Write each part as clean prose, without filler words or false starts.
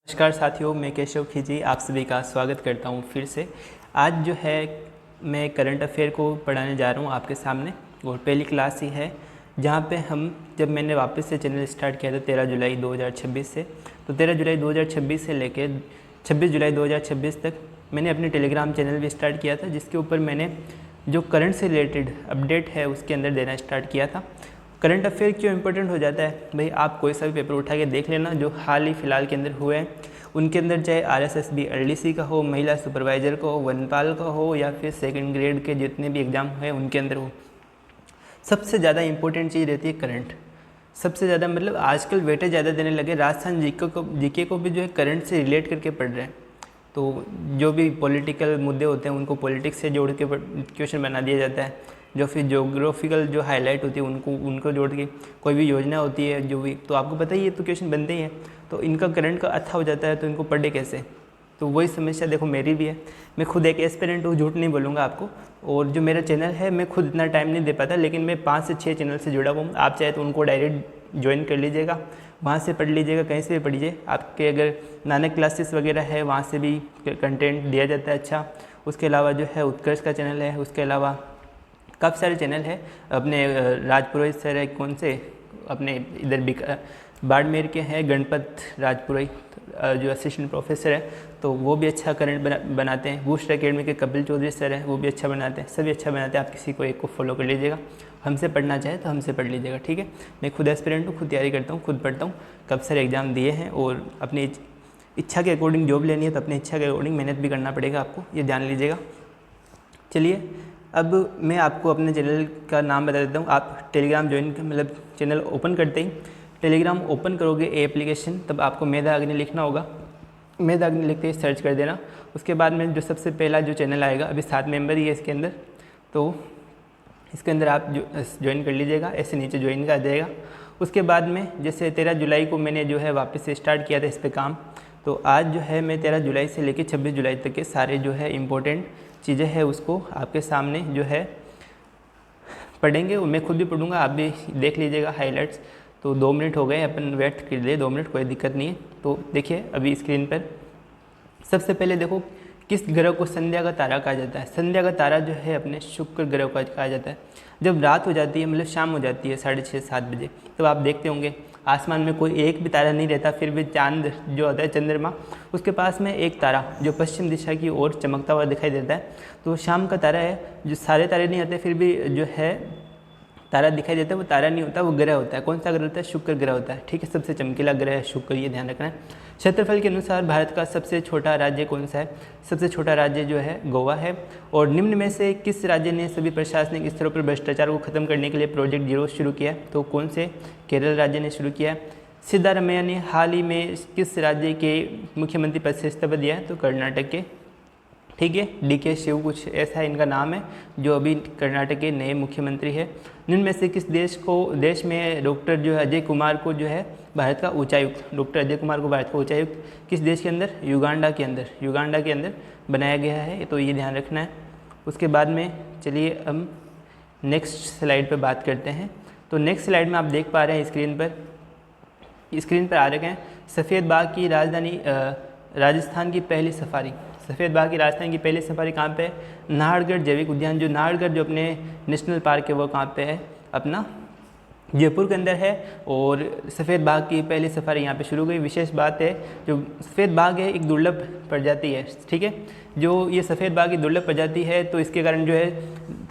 नमस्कार साथियों, मैं केशव खीजी आप सभी का स्वागत करता हूं फिर से। आज जो है मैं करंट अफेयर को पढ़ाने जा रहा हूं आपके सामने और पहली क्लास ही है जहां पे जब मैंने वापस से चैनल स्टार्ट किया था 13 जुलाई 2026 से, तो 13 जुलाई 2026 से लेकर 26 जुलाई 2026 तक मैंने अपने टेलीग्राम चैनल भी स्टार्ट किया था, जिसके ऊपर मैंने जो करंट से रिलेटेड अपडेट है उसके अंदर देना स्टार्ट किया था। करंट अफेयर क्यों इंपॉर्टेंट हो जाता है भाई, आप कोई सा भी पेपर उठा के देख लेना जो हाल ही फिलहाल के अंदर हुए हैं, उनके अंदर चाहे RSSB LDC का हो, महिला सुपरवाइज़र का हो, वनपाल का हो या फिर सेकंड ग्रेड के जितने भी एग्ज़ाम हैं उनके अंदर हो, सबसे ज़्यादा इंपॉर्टेंट चीज़ रहती है करंट। सबसे ज़्यादा मतलब आजकल वेटेज ज़्यादा देने लगे, राजस्थान जीके को भी जो है करंट से रिलेट करके पढ़ रहे हैं। तो जो भी पॉलिटिकल मुद्दे होते हैं उनको पॉलिटिक्स से जोड़ के क्वेश्चन बना दिया जाता है, जो फिर जोग्राफिकल जो हाईलाइट होती है उनको जोड़ के कोई भी योजना होती है जो भी, तो आपको पता ही है तो क्वेश्चन बनते ही हैं। तो इनका करंट का अच्छा हो जाता है, तो इनको पढ़े कैसे? तो वही समस्या देखो मेरी भी है। मैं खुद एक एस्पिरेंट हूँ, झूठ नहीं बोलूँगा आपको। और जो मेरा चैनल है मैं खुद इतना टाइम नहीं दे पाता, लेकिन मैं 5 से 6 चैनल से जुड़ा हुआ हूँ। आप चाहे तो उनको डायरेक्ट ज्वाइन कर लीजिएगा, वहाँ से पढ़ लीजिएगा, कहीं से भी पढ़िए। आपके अगर नानक क्लासेस वगैरह है वहाँ से भी कंटेंट दिया जाता है अच्छा। उसके अलावा जो है उत्कर्ष का चैनल है, उसके अलावा काफ़ी सारे चैनल है। अपने राजपुरोहित सर है, कौन से अपने इधर बाड़मेर के हैं, गणपत राजपुरोहित जो असिस्टेंट प्रोफेसर है, तो वो भी अच्छा करंट बनाते हैं। बूस्ट एकेडमी के कपिल चौधरी सर है, वो भी अच्छा बनाते हैं, सभी अच्छा बनाते हैं। आप किसी को एक को फॉलो कर लीजिएगा, हमसे पढ़ना चाहे तो हमसे पढ़ लीजिएगा, ठीक है। मैं खुद एस्पिरेंट हूँ, खुद तैयारी करता हूँ, खुद पढ़ता हूँ, काफ़ी सारे एग्जाम दिए हैं और अपनी इच्छा के अकॉर्डिंग जॉब लेनी है तो अपनी इच्छा के अकॉर्डिंग मेहनत भी करना पड़ेगा आपको, ये जान लीजिएगा। चलिए अब मैं आपको अपने चैनल का नाम बता देता हूँ। आप टेलीग्राम ज्वाइन मतलब चैनल ओपन करते ही टेलीग्राम ओपन करोगे एप्लीकेशन, तब आपको मेधाग्नि लिखना होगा। मेधाग्नि लिखते ही सर्च कर देना। उसके बाद में जो सबसे पहला जो चैनल आएगा, अभी 7 मेंबर ही है इसके अंदर, तो इसके अंदर आप ज्वाइन कर लीजिएगा। ऐसे नीचे ज्वाइन का आ जाएगा। उसके बाद में जैसे 13 जुलाई को मैंने जो है वापस से स्टार्ट किया था इस पर काम, तो आज जो है मैं 13 जुलाई से लेकर 26 जुलाई तक के सारे जो है इम्पोर्टेंट चीज़ें हैं उसको आपके सामने जो है पढ़ेंगे। मैं खुद भी पढ़ूंगा, आप भी देख लीजिएगा हाइलाइट्स। तो 2 मिनट हो गए, अपन वेट कर लिए 2 मिनट, कोई दिक्कत नहीं है। तो देखिए अभी स्क्रीन पर सबसे पहले देखो किस ग्रह को संध्या का तारा कहा जाता है। संध्या का तारा जो है अपने शुक्र ग्रह का कहा जाता है। जब रात हो जाती है मतलब शाम हो जाती है 6:30-7 बजे, तब आप देखते होंगे आसमान में कोई एक भी तारा नहीं रहता, फिर भी चांद जो होता है चंद्रमा, उसके पास में एक तारा जो पश्चिम दिशा की ओर चमकता हुआ दिखाई देता है, तो शाम का तारा है। जो सारे तारे नहीं आते फिर भी जो है तारा दिखाई देता है, वो तारा नहीं होता, वो ग्रह होता है। कौन सा ग्रह होता है? शुक्र ग्रह होता है, ठीक है। सबसे चमकीला ग्रह है शुक्र, ये ध्यान रखना है। क्षेत्रफल के अनुसार भारत का सबसे छोटा राज्य कौन सा है? सबसे छोटा राज्य जो है गोवा है। और निम्न में से किस राज्य ने सभी प्रशासनिक स्तरों पर भ्रष्टाचार को खत्म करने के लिए प्रोजेक्ट जीरो शुरू किया है? तो कौन से? केरल राज्य ने शुरू किया है। सिद्धारमैया ने हाल ही में किस राज्य के मुख्यमंत्री पद से इस्तीफा दिया है? तो कर्नाटक के, ठीक है। DK शिव कुछ ऐसा इनका नाम है, जो अभी कर्नाटक के नए मुख्यमंत्री है। निम्न में से किस देश में डॉक्टर जो है अजय कुमार को जो है भारत का उच्चायुक्त, डॉक्टर अजय कुमार को भारत का उच्चायुक्त किस देश के अंदर? युगांडा के अंदर, युगांडा के अंदर बनाया गया है, तो ये ध्यान रखना है। उसके बाद में चलिए हम नेक्स्ट स्लाइड पर बात करते हैं। तो नेक्स्ट स्लाइड में आप देख पा रहे हैं स्क्रीन पर आ रखे हैं सफ़ेद बाघ की राजधानी राजस्थान की पहली सफारी। सफ़ेद बाघ की राजस्थान की पहली सफारी कहाँ पे है? नाहरगढ़ जैविक उद्यान। जो नाहरगढ़ जो अपने नेशनल पार्क है वो कहाँ पे है? अपना जयपुर के अंदर है। और सफ़ेद बाघ की पहली सफारी यहाँ पे शुरू हुई। विशेष बात है, जो सफ़ेद बाघ है एक दुर्लभ प्रजाति है, ठीक है। जो ये सफ़ेद बाघ की दुर्लभ प्रजाति है, तो इसके कारण जो है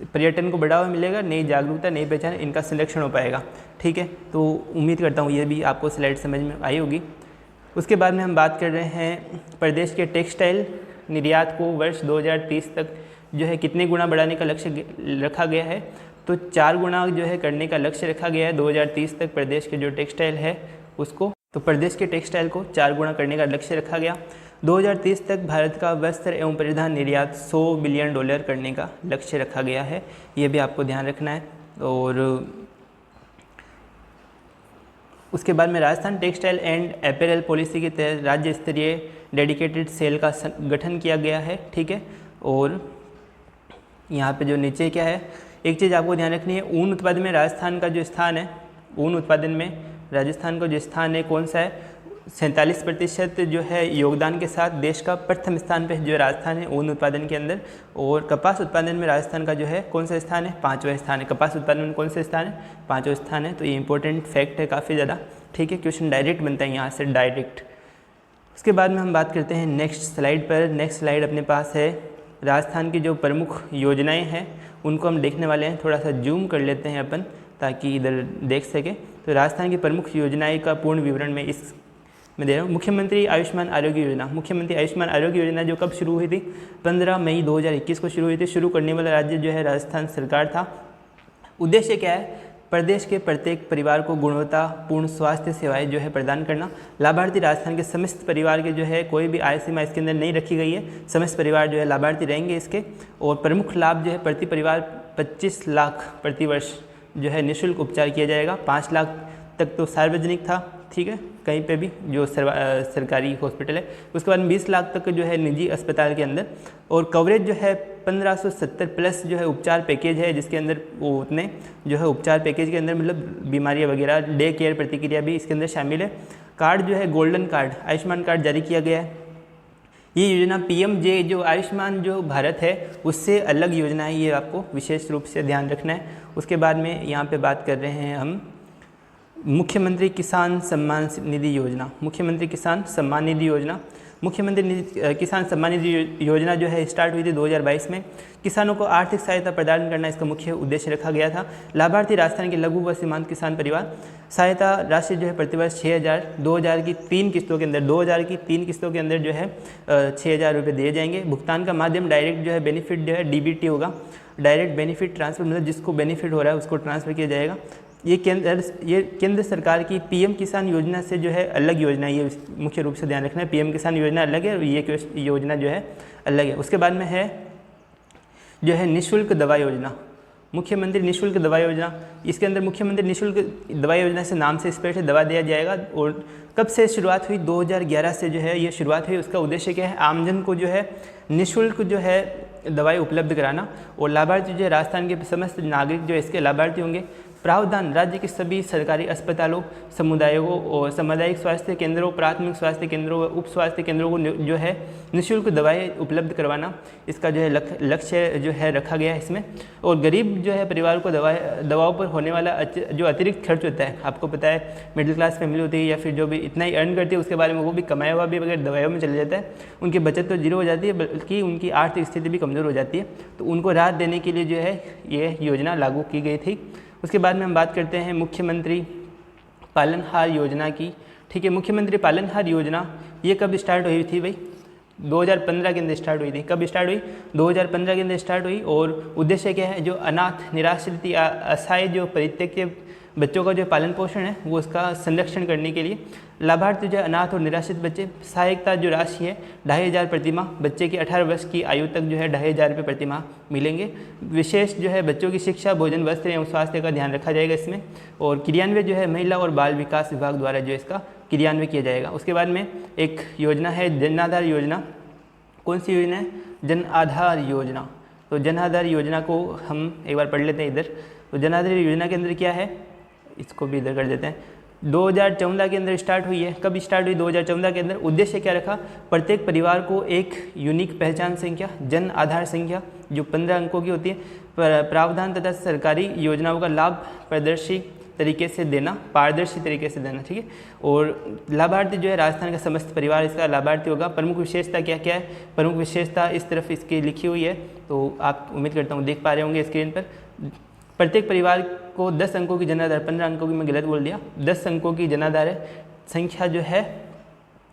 पर्यटन को बढ़ावा मिलेगा, नई जागरूकता, नई पहचान, इनका संरक्षण हो पाएगा, ठीक है। तो उम्मीद करता हूँ ये भी आपको स्लाइड समझ में आई होगी। उसके बाद में हम बात कर रहे हैं प्रदेश के टेक्सटाइल निर्यात को वर्ष 2030 तक जो है कितने गुना बढ़ाने का लक्ष्य रखा गया है? तो 4 गुना जो है करने का लक्ष्य रखा गया है 2030 तक प्रदेश के जो टेक्सटाइल है उसको। तो प्रदेश के टेक्सटाइल को 4 गुना करने का लक्ष्य रखा गया। 2030 तक भारत का वस्त्र एवं परिधान निर्यात $100 बिलियन करने का लक्ष्य रखा गया है, ये भी आपको ध्यान रखना है। और उसके बाद में Rajasthan textile and apparel policy के तहत राज्य स्तरीय डेडिकेटेड सेल का गठन किया गया है, ठीक है। और यहाँ पे जो नीचे क्या है, एक चीज़ आपको ध्यान रखनी है, ऊन उत्पादन में राजस्थान का जो स्थान है, ऊन उत्पादन में राजस्थान का जो स्थान है कौन सा है? 47% जो है योगदान के साथ देश का प्रथम स्थान पे जो राजस्थान है ऊन उत्पादन के अंदर। और कपास उत्पादन में राजस्थान का जो है कौन सा स्थान है, 5वां स्थान है। कपास उत्पादन में कौन सा स्थान है, 5वां स्थान है। तो ये इंपॉर्टेंट फैक्ट है काफ़ी ज़्यादा, ठीक है। क्वेश्चन डायरेक्ट बनता है यहाँ से, डायरेक्ट। उसके बाद में हम बात करते हैं नेक्स्ट स्लाइड पर। नेक्स्ट स्लाइड अपने पास है राजस्थान की जो प्रमुख योजनाएं हैं उनको हम देखने वाले हैं। थोड़ा सा जूम कर लेते हैं अपन ताकि इधर देख सके। तो राजस्थान की प्रमुख योजनाएं का पूर्ण विवरण में इस मैं दे रहा हूँ। मुख्यमंत्री आयुष्मान आरोग्य योजना। मुख्यमंत्री आयुष्मान आरोग्य योजना जो कब शुरू हुई थी, 15 मई 2021 को शुरू हुई थी। शुरू करने वाला राज्य जो है राजस्थान सरकार था। उद्देश्य क्या है, प्रदेश के प्रत्येक परिवार को गुणवत्तापूर्ण स्वास्थ्य सेवाएं जो है प्रदान करना। लाभार्थी राजस्थान के समस्त परिवार के जो है कोई भी आय सीमा इसके अंदर नहीं रखी गई है, समस्त परिवार जो है लाभार्थी रहेंगे इसके। और प्रमुख लाभ जो है प्रति परिवार 25 लाख प्रति वर्ष जो है निःशुल्क उपचार किया जाएगा। 5 लाख तक तो सार्वजनिक था, ठीक है, कहीं पे भी जो सरकारी हॉस्पिटल है। उसके बाद 20 लाख तक जो है निजी अस्पताल के अंदर। और कवरेज जो है 1570 प्लस जो है उपचार पैकेज है, जिसके अंदर वो उतने जो है उपचार पैकेज के अंदर मतलब बीमारियां वगैरह, डे केयर प्रतिक्रिया भी इसके अंदर शामिल है। कार्ड जो है गोल्डन कार्ड, आयुष्मान कार्ड जारी किया गया है। ये योजना PMJ जो आयुष्मान जो भारत है उससे अलग योजना है, ये आपको विशेष रूप से ध्यान रखना है। उसके बाद में यहाँ पे बात कर रहे हैं हम मुख्यमंत्री किसान सम्मान निधि योजना। मुख्यमंत्री किसान सम्मान निधि योजना, मुख्यमंत्री किसान सम्मान निधि योजना जो है स्टार्ट हुई थी 2022 में। किसानों को आर्थिक सहायता प्रदान करना इसका मुख्य उद्देश्य रखा गया था। लाभार्थी राजस्थान के लघु व सीमांत किसान परिवार। सहायता राशि जो है प्रतिवर्ष 6,000, 2,000 की 3 किस्तों के अंदर, 2,000 की 3 किस्तों के अंदर जो है 6,000 रुपये दिए जाएंगे। भुगतान का माध्यम डायरेक्ट जो है बेनिफिट जो है DBT होगा, डायरेक्ट बेनिफिट ट्रांसफर, मतलब जिसको बेनिफिट हो रहा है उसको ट्रांसफर किया जाएगा। ये केंद्र सरकार की PM किसान योजना से जो है अलग योजना है, ये मुख्य रूप से ध्यान रखना है। PM किसान योजना अलग है और ये योजना जो है अलग है। उसके बाद में है जो है निःशुल्क दवा योजना, मुख्यमंत्री निःशुल्क दवा योजना। इसके अंदर मुख्यमंत्री निःशुल्क दवा योजना से नाम से स्पष्ट दवा दिया जाएगा। और कब से शुरुआत हुई, 2011 से जो है ये शुरुआत हुई। उसका उद्देश्य क्या है, आमजन को जो है निःशुल्क जो है दवाई उपलब्ध कराना। और लाभार्थी जो है राजस्थान के समस्त नागरिक जो है इसके लाभार्थी होंगे। प्रावधान राज्य के सभी सरकारी अस्पतालों, समुदायों और सामुदायिक स्वास्थ्य केंद्रों, प्राथमिक स्वास्थ्य केंद्रों व उप स्वास्थ्य केंद्रों को जो है निःशुल्क दवाएं उपलब्ध करवाना, इसका जो है लक्ष्य जो है रखा गया है इसमें। और गरीब जो है परिवार को दवाओं पर होने वाला जो अतिरिक्त खर्च होता है, आपको पता है मिडिल क्लास फैमिली होती है या फिर जो भी इतना ही अर्न करती है उसके बारे में वो भी कमाया हुआ भी अगर दवाइयों में चले जाता है, उनकी बचत तो जीरो हो जाती है बल्कि उनकी आर्थिक स्थिति भी कमज़ोर हो जाती है। तो उनको राहत देने के लिए जो है ये योजना लागू की गई थी। उसके बाद में हम बात करते हैं मुख्यमंत्री पालनहार योजना की, ठीक है। मुख्यमंत्री पालनहार योजना ये कब स्टार्ट हुई थी भाई, 2015 के अंदर स्टार्ट हुई थी। कब स्टार्ट हुई, 2015 के अंदर स्टार्ट हुई। और उद्देश्य क्या है, जो अनाथ, निराश्रित या असहाय जो परित्यक्त बच्चों का जो पालन पोषण है वो उसका संरक्षण करने के लिए लाभार्थी जो अनाथ और निराश्रित बच्चे, सहायता जो राशि है 2,500 प्रतिमाह, बच्चे की 18 वर्ष की आयु तक जो है 2,500 रुपये प्रतिमाह मिलेंगे। विशेष जो है बच्चों की शिक्षा, भोजन, वस्त्र एवं स्वास्थ्य का ध्यान रखा जाएगा इसमें। और क्रियान्वयन जो है महिला और बाल विकास विभाग द्वारा जो इसका क्रियान्वयन किया जाएगा। उसके बाद में एक योजना है जन आधार योजना। कौन सी योजना है, जन आधार योजना। तो जन आधार योजना को हम एक बार पढ़ लेते हैं इधर। तो जन आधार योजना के अंदर क्या है, इसको भी इधर कर देते हैं। 2014 के अंदर स्टार्ट हुई है। कब स्टार्ट हुई, 2014 के अंदर। उद्देश्य क्या रखा, प्रत्येक परिवार को एक यूनिक पहचान संख्या, जन आधार संख्या जो 15 अंकों की होती है, प्रावधान तथा सरकारी योजनाओं का लाभ पारदर्शी तरीके से देना, पारदर्शी तरीके से देना, ठीक है। और लाभार्थी जो है राजस्थान का समस्त परिवार इसका लाभार्थी होगा। प्रमुख विशेषता क्या क्या है, प्रमुख विशेषता इस तरफ इसकी लिखी हुई है, तो आप उम्मीद करता हूँ देख पा रहे होंगे स्क्रीन पर। प्रत्येक परिवार को 10 अंकों की जनाधार, 15 अंकों की मैं गलत बोल दिया, 10 अंकों की जनाधार संख्या जो है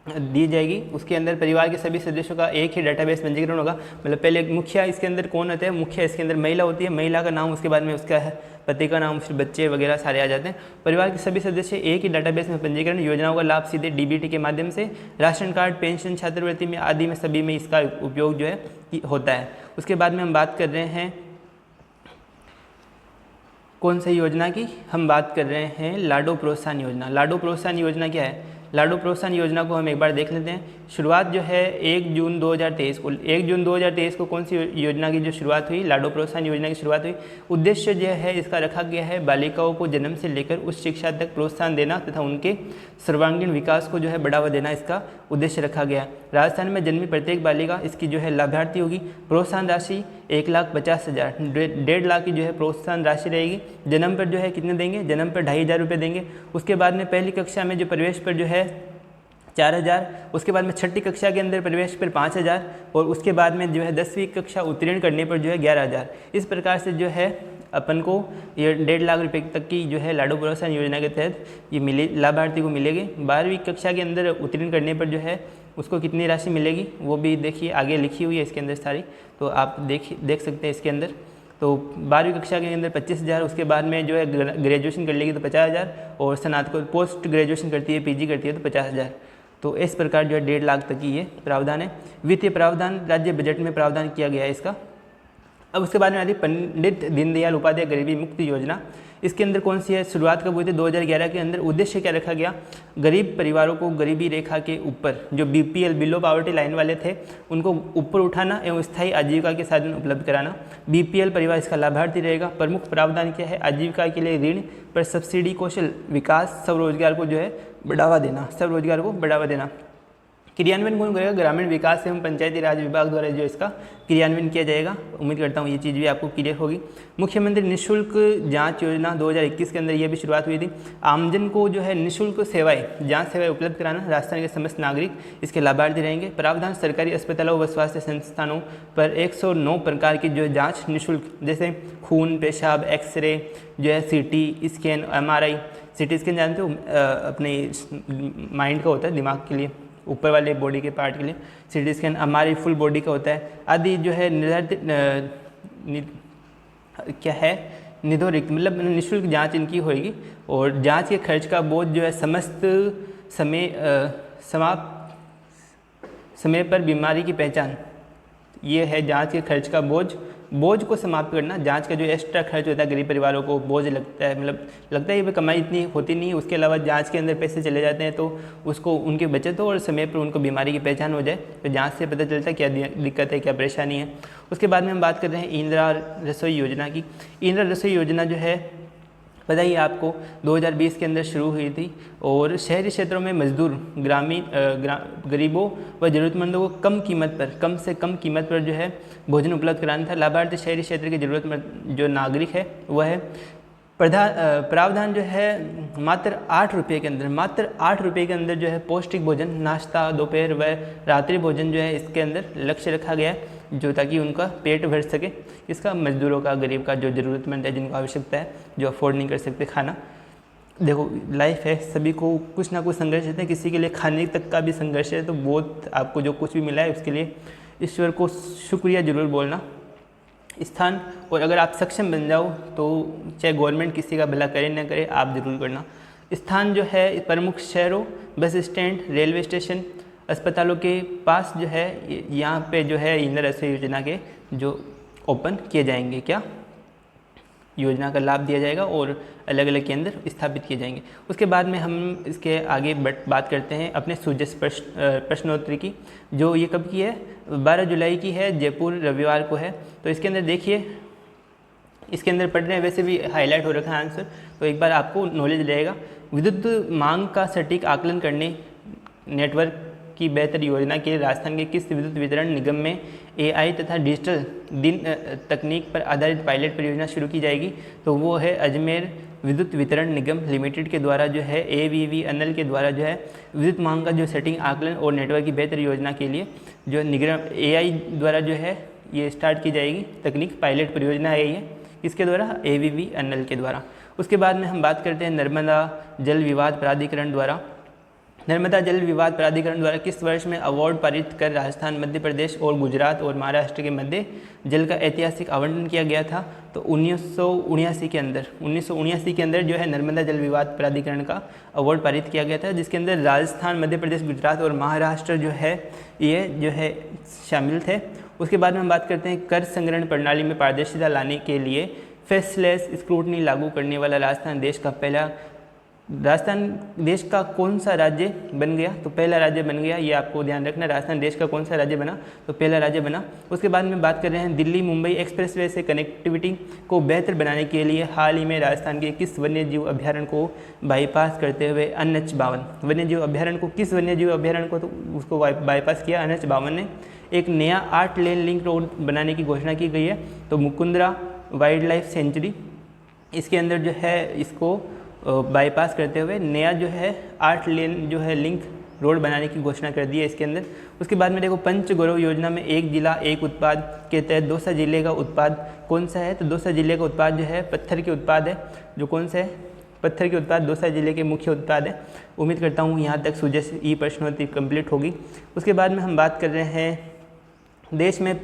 दी जाएगी। उसके अंदर परिवार के सभी सदस्यों का एक ही डाटाबेस पंजीकरण होगा। मतलब पहले मुखिया इसके अंदर कौन होता है, मुखिया इसके अंदर महिला होती है, महिला का नाम, उसके बाद में उसका है पति का नाम, फिर बच्चे वगैरह सारे आ जाते हैं। परिवार के सभी सदस्य एक ही डाटाबेस में पंजीकरण, योजनाओं का लाभ सीधे DBT के माध्यम से, राशन कार्ड, पेंशन, छात्रवृत्ति में आदि में सभी में इसका उपयोग जो है होता है। उसके बाद में हम बात कर रहे हैं कौन सी योजना की, हम बात कर रहे हैं लाडो प्रोत्साहन योजना। लाडो प्रोत्साहन योजना क्या है, लाडो प्रोत्साहन योजना को हम एक बार देख लेते हैं। शुरुआत जो है 1 जून 2023 को, 1 जून 2023 को कौन सी योजना की जो शुरुआत हुई, लाडो प्रोत्साहन योजना की शुरुआत हुई। उद्देश्य जो है इसका रखा गया है बालिकाओं को जन्म से लेकर उच्च शिक्षा तक प्रोत्साहन देना तथा उनके सर्वांगीण विकास को जो है बढ़ावा देना, इसका उद्देश्य रखा गया। राजस्थान में जन्मी प्रत्येक बालिका इसकी जो है लाभार्थी होगी। प्रोत्साहन राशि 1,50,000, 1.5 लाख की जो है प्रोत्साहन राशि रहेगी। जन्म पर जो है कितने देंगे, जन्म पर 2,500 रुपये देंगे। उसके बाद में पहली कक्षा में जो प्रवेश पर जो है 4,000, उसके बाद में छठी कक्षा के अंदर प्रवेश पर 5,000 और उसके बाद में जो है 10वीं कक्षा उत्तीर्ण करने पर जो है 11,000। इस प्रकार से जो है अपन को ये 1.5 लाख रुपए तक की जो है लाडो प्रोत्साहन योजना के तहत ये मिले, लाभार्थी को मिलेगी। 12वीं कक्षा के अंदर उत्तीर्ण करने पर जो है उसको कितनी राशि मिलेगी वो भी देखिए आगे लिखी हुई है इसके अंदर सारी, तो आप देख सकते हैं इसके अंदर। तो 12वीं कक्षा के अंदर 25,000, उसके बाद में जो है ग्रेजुएशन कर लेगी तो 50,000 और स्नातक पोस्ट ग्रेजुएशन करती है, पीजी करती है तो 50,000। तो इस प्रकार जो है 1.5 लाख तक की ये प्रावधान है। वित्तीय प्रावधान राज्य बजट में प्रावधान किया गया है इसका। अब उसके बाद में आती है पंडित दीनदयाल उपाध्याय गरीबी मुक्ति योजना। इसके अंदर कौन सी है, शुरुआत कब हुई थी, 2011 के अंदर। उद्देश्य क्या रखा गया, गरीब परिवारों को गरीबी रेखा के ऊपर, जो BPL बिलो पॉवर्टी लाइन वाले थे, उनको ऊपर उठाना एवं स्थायी आजीविका के साधन उपलब्ध कराना। BPL परिवार इसका लाभार्थी रहेगा। प्रमुख प्रावधान क्या है, आजीविका के लिए ऋण पर सब्सिडी, कौशल विकास, स्वरोजगार को जो है बढ़ावा देना, स्वरोजगार को बढ़ावा देना। क्रियान्वयन कौन करेगा, ग्रामीण विकास एवं पंचायती राज विभाग द्वारा जो इसका क्रियान्वयन किया जाएगा। उम्मीद करता हूँ ये चीज़ भी आपको क्लियर होगी। मुख्यमंत्री निःशुल्क जांच योजना 2021 के अंदर ये भी शुरुआत हुई थी। आमजन को जो है निःशुल्क सेवाएं, जांच सेवाएं उपलब्ध कराना, राजस्थान के समस्त नागरिक इसके लाभार्थी रहेंगे। प्रावधान सरकारी अस्पतालों व स्वास्थ्य संस्थानों पर 109 प्रकार की जो जाँच निःशुल्क, जैसे खून, पेशाब, एक्सरे, जो है CT scan, MRI। CT scan जानते हो, अपने माइंड का होता है, दिमाग के लिए, ऊपर वाले बॉडी के पार्ट के लिए। CT स्कैन हमारी फुल बॉडी का होता है आदि जो है निर्धारित क्या है, निधोरिक्त, मतलब निःशुल्क जांच इनकी होगी। और जांच के खर्च का बोझ जो है समस्त समय पर बीमारी की पहचान, ये है जांच के खर्च का बोझ को समाप्त करना। जांच का जो एक्स्ट्रा खर्च होता है गरीब परिवारों को बोझ लगता है, मतलब लगता है कि कमाई इतनी होती नहीं है, उसके अलावा जांच के अंदर पैसे चले जाते हैं तो उसको उनकी बचत हो और समय पर उनको बीमारी की पहचान हो जाए, तो जांच से पता चलता है क्या दिक्कत है, क्या परेशानी है। उसके बाद में हम बात कर रहे हैं इंदिरा रसोई योजना की। इंदिरा रसोई योजना जो है पता ही आपको 2020 के अंदर शुरू हुई थी और शहरी क्षेत्रों में मजदूर, ग्रामीण गरीबों व ज़रूरतमंदों को कम से कम कीमत पर जो है भोजन उपलब्ध कराना था। लाभार्थी शहरी क्षेत्र के ज़रूरतमंद जो नागरिक है वह है। प्रावधान जो है मात्र 8 रुपये के अंदर, जो है पौष्टिक भोजन, नाश्ता, दोपहर व रात्रि भोजन जो है इसके अंदर लक्ष्य रखा गया है, जो ताकि उनका पेट भर सके। इसका मजदूरों का, गरीब का, जो ज़रूरतमंद है, जिनको आवश्यकता है, जो अफोर्ड नहीं कर सकते खाना। देखो लाइफ है, सभी को कुछ ना कुछ संघर्ष रहते हैं, किसी के लिए खाने तक का भी संघर्ष है, तो बहुत आपको जो कुछ भी मिला है उसके लिए ईश्वर को शुक्रिया जरूर बोलना। स्थान, और अगर आप सक्षम बन जाओ तो चाहे गवर्नमेंट किसी का भला करे ना करे, आप जरूर करना। स्थान जो है प्रमुख शहरों, बस स्टैंड, रेलवे स्टेशन, अस्पतालों के पास जो है यहाँ पे जो है इंदिरा रसोई योजना के जो ओपन किए जाएंगे, क्या योजना का लाभ दिया जाएगा और अलग अलग केंद्र स्थापित किए जाएंगे। उसके बाद में हम इसके आगे बात करते हैं अपने सुजस प्रश्नोत्तरी की, जो ये कब की है, 12 जुलाई की है, जयपुर रविवार को है। तो इसके अंदर देखिए, इसके अंदर पढ़ रहे हैं, वैसे भी हाईलाइट हो रखा है आंसर, तो एक बार आपको नॉलेज रहेगा। विद्युत मांग का सटीक आकलन करने नेटवर्क की बेहतर योजना के लिए राजस्थान के किस विद्युत वितरण निगम में AI तथा डिजिटल दिन तकनीक पर आधारित पायलट परियोजना शुरू की जाएगी, तो वो है अजमेर विद्युत वितरण निगम लिमिटेड के द्वारा जो है AVVNL के द्वारा जो है विद्युत मांग का जो सेटिंग आकलन और नेटवर्क की बेहतर योजना के लिए जो निगम AI द्वारा जो है ये स्टार्ट की जाएगी। तकनीक पायलट परियोजना है ये, इसके द्वारा AVVNL के द्वारा। उसके बाद में हम बात करते हैं नर्मदा जल विवाद प्राधिकरण द्वारा। नर्मदा जल विवाद प्राधिकरण द्वारा किस वर्ष में अवार्ड पारित कर राजस्थान, मध्य प्रदेश और गुजरात और महाराष्ट्र के मध्य जल का ऐतिहासिक आवंटन किया गया था, तो 1979 के अंदर जो है नर्मदा जल विवाद प्राधिकरण का अवार्ड पारित किया गया था, जिसके अंदर राजस्थान, मध्य प्रदेश, गुजरात और महाराष्ट्र जो है ये जो है शामिल थे। उसके बाद में हम बात करते हैं कर संग्रहण प्रणाली में पारदर्शिता लाने के लिए फेसलेस स्क्रूटनी लागू करने वाला राजस्थान देश का पहला राजस्थान देश का कौन सा राज्य बन गया? तो पहला राज्य बन गया, ये आपको ध्यान रखना। राजस्थान देश का कौन सा राज्य बना? तो पहला राज्य बना। उसके बाद में बात कर रहे हैं दिल्ली मुंबई एक्सप्रेसवे से कनेक्टिविटी को बेहतर बनाने के लिए हाल ही में राजस्थान के किस वन्यजीव अभ्यारण्य को बाईपास करते हुए NH52 वन्यजीव अभ्यारण्य को, किस वन्यजीव अभ्यारण्य को तो उसको बाईपास किया NH52 ने। एक नया 8 लेन लिंक रोड बनाने की घोषणा की गई है, तो मुकुंदरा वाइल्ड लाइफ सेंचुरी इसके अंदर जो है इसको बाईपास करते हुए नया जो है 8 लेन जो है लिंक रोड बनाने की घोषणा कर दी है इसके अंदर। उसके बाद में देखो पंचगौरव योजना में एक जिला एक उत्पाद के तहत दौसा जिले का उत्पाद कौन सा है? तो दौसा जिले का उत्पाद जो है पत्थर के उत्पाद है। जो कौन सा है? पत्थर के उत्पाद दौसा जिले के मुख्य उत्पाद है। उम्मीद करता हूँ यहाँ तक सुजस ई प्रश्नोत्तरी कंप्लीट होगी। उसके बाद में हम बात कर रहे हैं देश में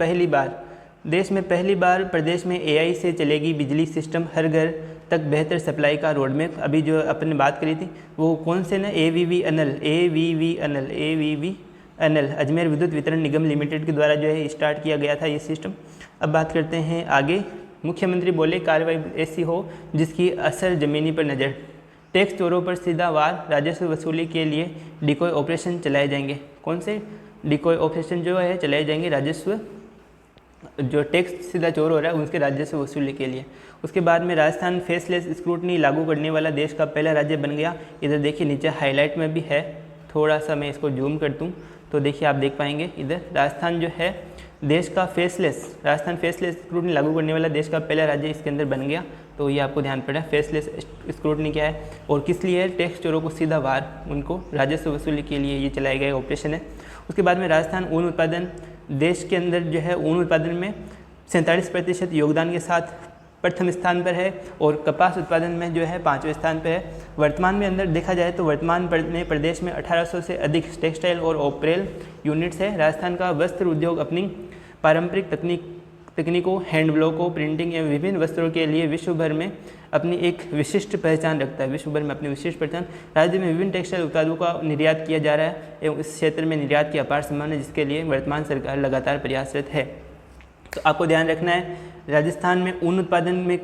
पहली बार प्रदेश में AI से चलेगी बिजली सिस्टम, हर घर तक बेहतर सप्लाई का रोडमैप। अभी जो अपन ने बात करी थी वो कौन से ना AVV अनल अजमेर विद्युत वितरण निगम लिमिटेड के द्वारा जो है स्टार्ट किया गया था ये सिस्टम। अब बात करते हैं आगे। मुख्यमंत्री बोले कार्रवाई ऐसी हो जिसकी असर ज़मीनी पर नज़र। टैक्स चोरों पर सीधा वार, राजस्व वसूली के लिए डिकॉय ऑपरेशन चलाए जाएंगे। कौन से डिकॉय ऑपरेशन जो है चलाए जाएंगे? राजस्व जो टैक्स सीधा चोर हो रहा है उसके राजस्व वसूली के लिए। उसके बाद में राजस्थान फेसलेस स्क्रूटनी लागू करने वाला देश का पहला राज्य बन गया। इधर देखिए नीचे हाईलाइट में भी है, थोड़ा सा मैं इसको जूम कर दूं तो देखिए आप देख पाएंगे इधर राजस्थान जो है राजस्थान फेसलेस स्क्रूटनी लागू करने वाला देश का पहला राज्य इसके अंदर बन गया। तो ये आपको ध्यान पड़ा। फेसलेस स्क्रूटनी क्या है और किस लिए है? टैक्स चोरों को सीधा वार, उनको राजस्व वसूली के लिए ये चलाया गया ऑपरेशन है। उसके बाद में राजस्थान ऊन उत्पादन देश के अंदर जो है ऊन उत्पादन में 47% योगदान के साथ प्रथम स्थान पर है और कपास उत्पादन में जो है 5वें स्थान पर है। वर्तमान में अंदर देखा जाए तो वर्तमान में प्रदेश में 1800 से अधिक टेक्सटाइल और ओपरेल यूनिट्स है। राजस्थान का वस्त्र उद्योग अपनी पारंपरिक तकनीकों, हैंड ब्लॉकों, प्रिंटिंग एवं विभिन्न वस्त्रों के लिए विश्व भर में अपनी एक विशिष्ट पहचान रखता है। विश्व भर में अपनी विशिष्ट पहचान। राज्य में विभिन्न टेक्सटाइल उत्पादों का निर्यात किया जा रहा है एवं इस क्षेत्र में निर्यात की अपार संभावना है, जिसके लिए वर्तमान सरकार लगातार प्रयासरत है। तो आपको ध्यान रखना है राजस्थान में ऊन उत्पादन में ऊन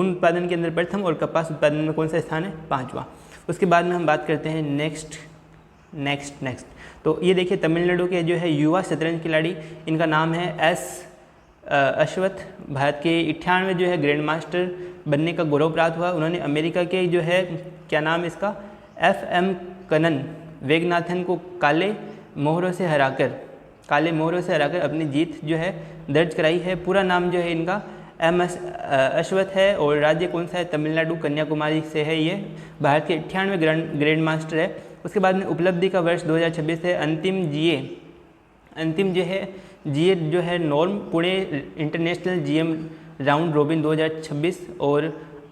उत्पादन के अंदर प्रथम और कपास उत्पादन में कौन सा स्थान है? 5वां। उसके बाद में हम बात करते हैं नेक्स्ट। तो ये देखिए तमिलनाडु के जो है युवा शतरंज खिलाड़ी, इनका नाम है अश्वथ। भारत के 98 जो है ग्रैंड मास्टर बनने का गौरव प्राप्त हुआ। उन्होंने अमेरिका के जो है क्या नाम इसका FM कनन वेगनाथन को काले मोहरों से हराकर अपनी जीत जो है दर्ज कराई है। पूरा नाम जो है इनका अश्वथ है और राज्य कौन सा है? तमिलनाडु, कन्याकुमारी से है। ये भारत के 98 ग्रैंड मास्टर है। उसके बाद में उपलब्धि का वर्ष 2026 है। अंतिम जीए जो है norm Pune international GM round robin 2026 और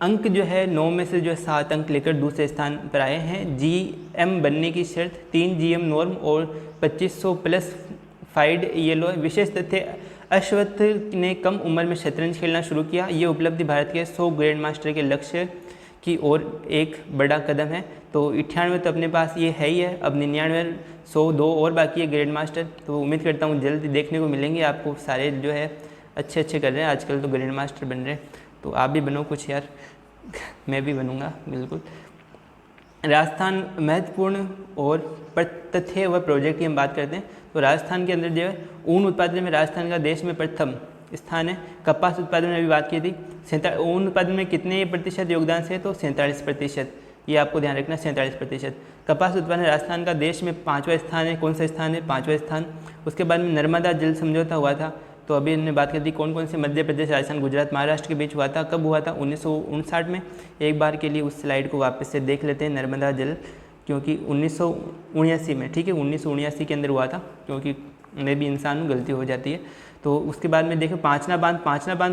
अंक जो है 9 में से जो है 7 अंक लेकर दूसरे स्थान पर आए हैं। GM बनने की शर्त 3 GM नॉर्म और 2500 प्लस फाइड येलो। विशेष तथ्य अश्वथ ने कम उम्र में शतरंज खेलना शुरू किया। ये उपलब्धि भारत के 100 ग्रैंड मास्टर के लक्ष्य की ओर एक बड़ा कदम है। तो 98 तो अपने पास ये है ही है, अब 99, 100, 2 और बाकी है ग्रैंड मास्टर। तो उम्मीद करता हूँ जल्द देखने को मिलेंगे आपको। सारे जो है अच्छे कर रहे हैं आजकल तो ग्रैंड मास्टर बन रहे हैं, तो आप भी बनो कुछ यार। मैं भी बनूंगा बिल्कुल। राजस्थान महत्वपूर्ण और तथ्य व प्रोजेक्ट की हम बात करते हैं तो राजस्थान के अंदर जो है ऊन उत्पादन में राजस्थान का देश में प्रथम स्थान है। कपास उत्पादन में भी बात की थी। ऊन उत्पादन में कितने प्रतिशत योगदान से? तो 47%। ये आपको ध्यान रखना, 47%। कपास उत्पादन राजस्थान का देश में 5वां स्थान है। कौन सा स्थान है? 5वां स्थान। उसके बाद में नर्मदा जल समझौता हुआ था, तो अभी हमने बात कर दी कौन से मध्य प्रदेश, राजस्थान, गुजरात, महाराष्ट्र के बीच हुआ था। कब हुआ था? 1959 में। एक बार के लिए उस स्लाइड को वापस से देख लेते हैं। नर्मदा जल क्योंकि 1979 में, ठीक है 1979 के अंदर हुआ था, क्योंकि मैं भी इंसान हूँ, गलती हो जाती है। तो उसके बाद में देखो पांचना बांध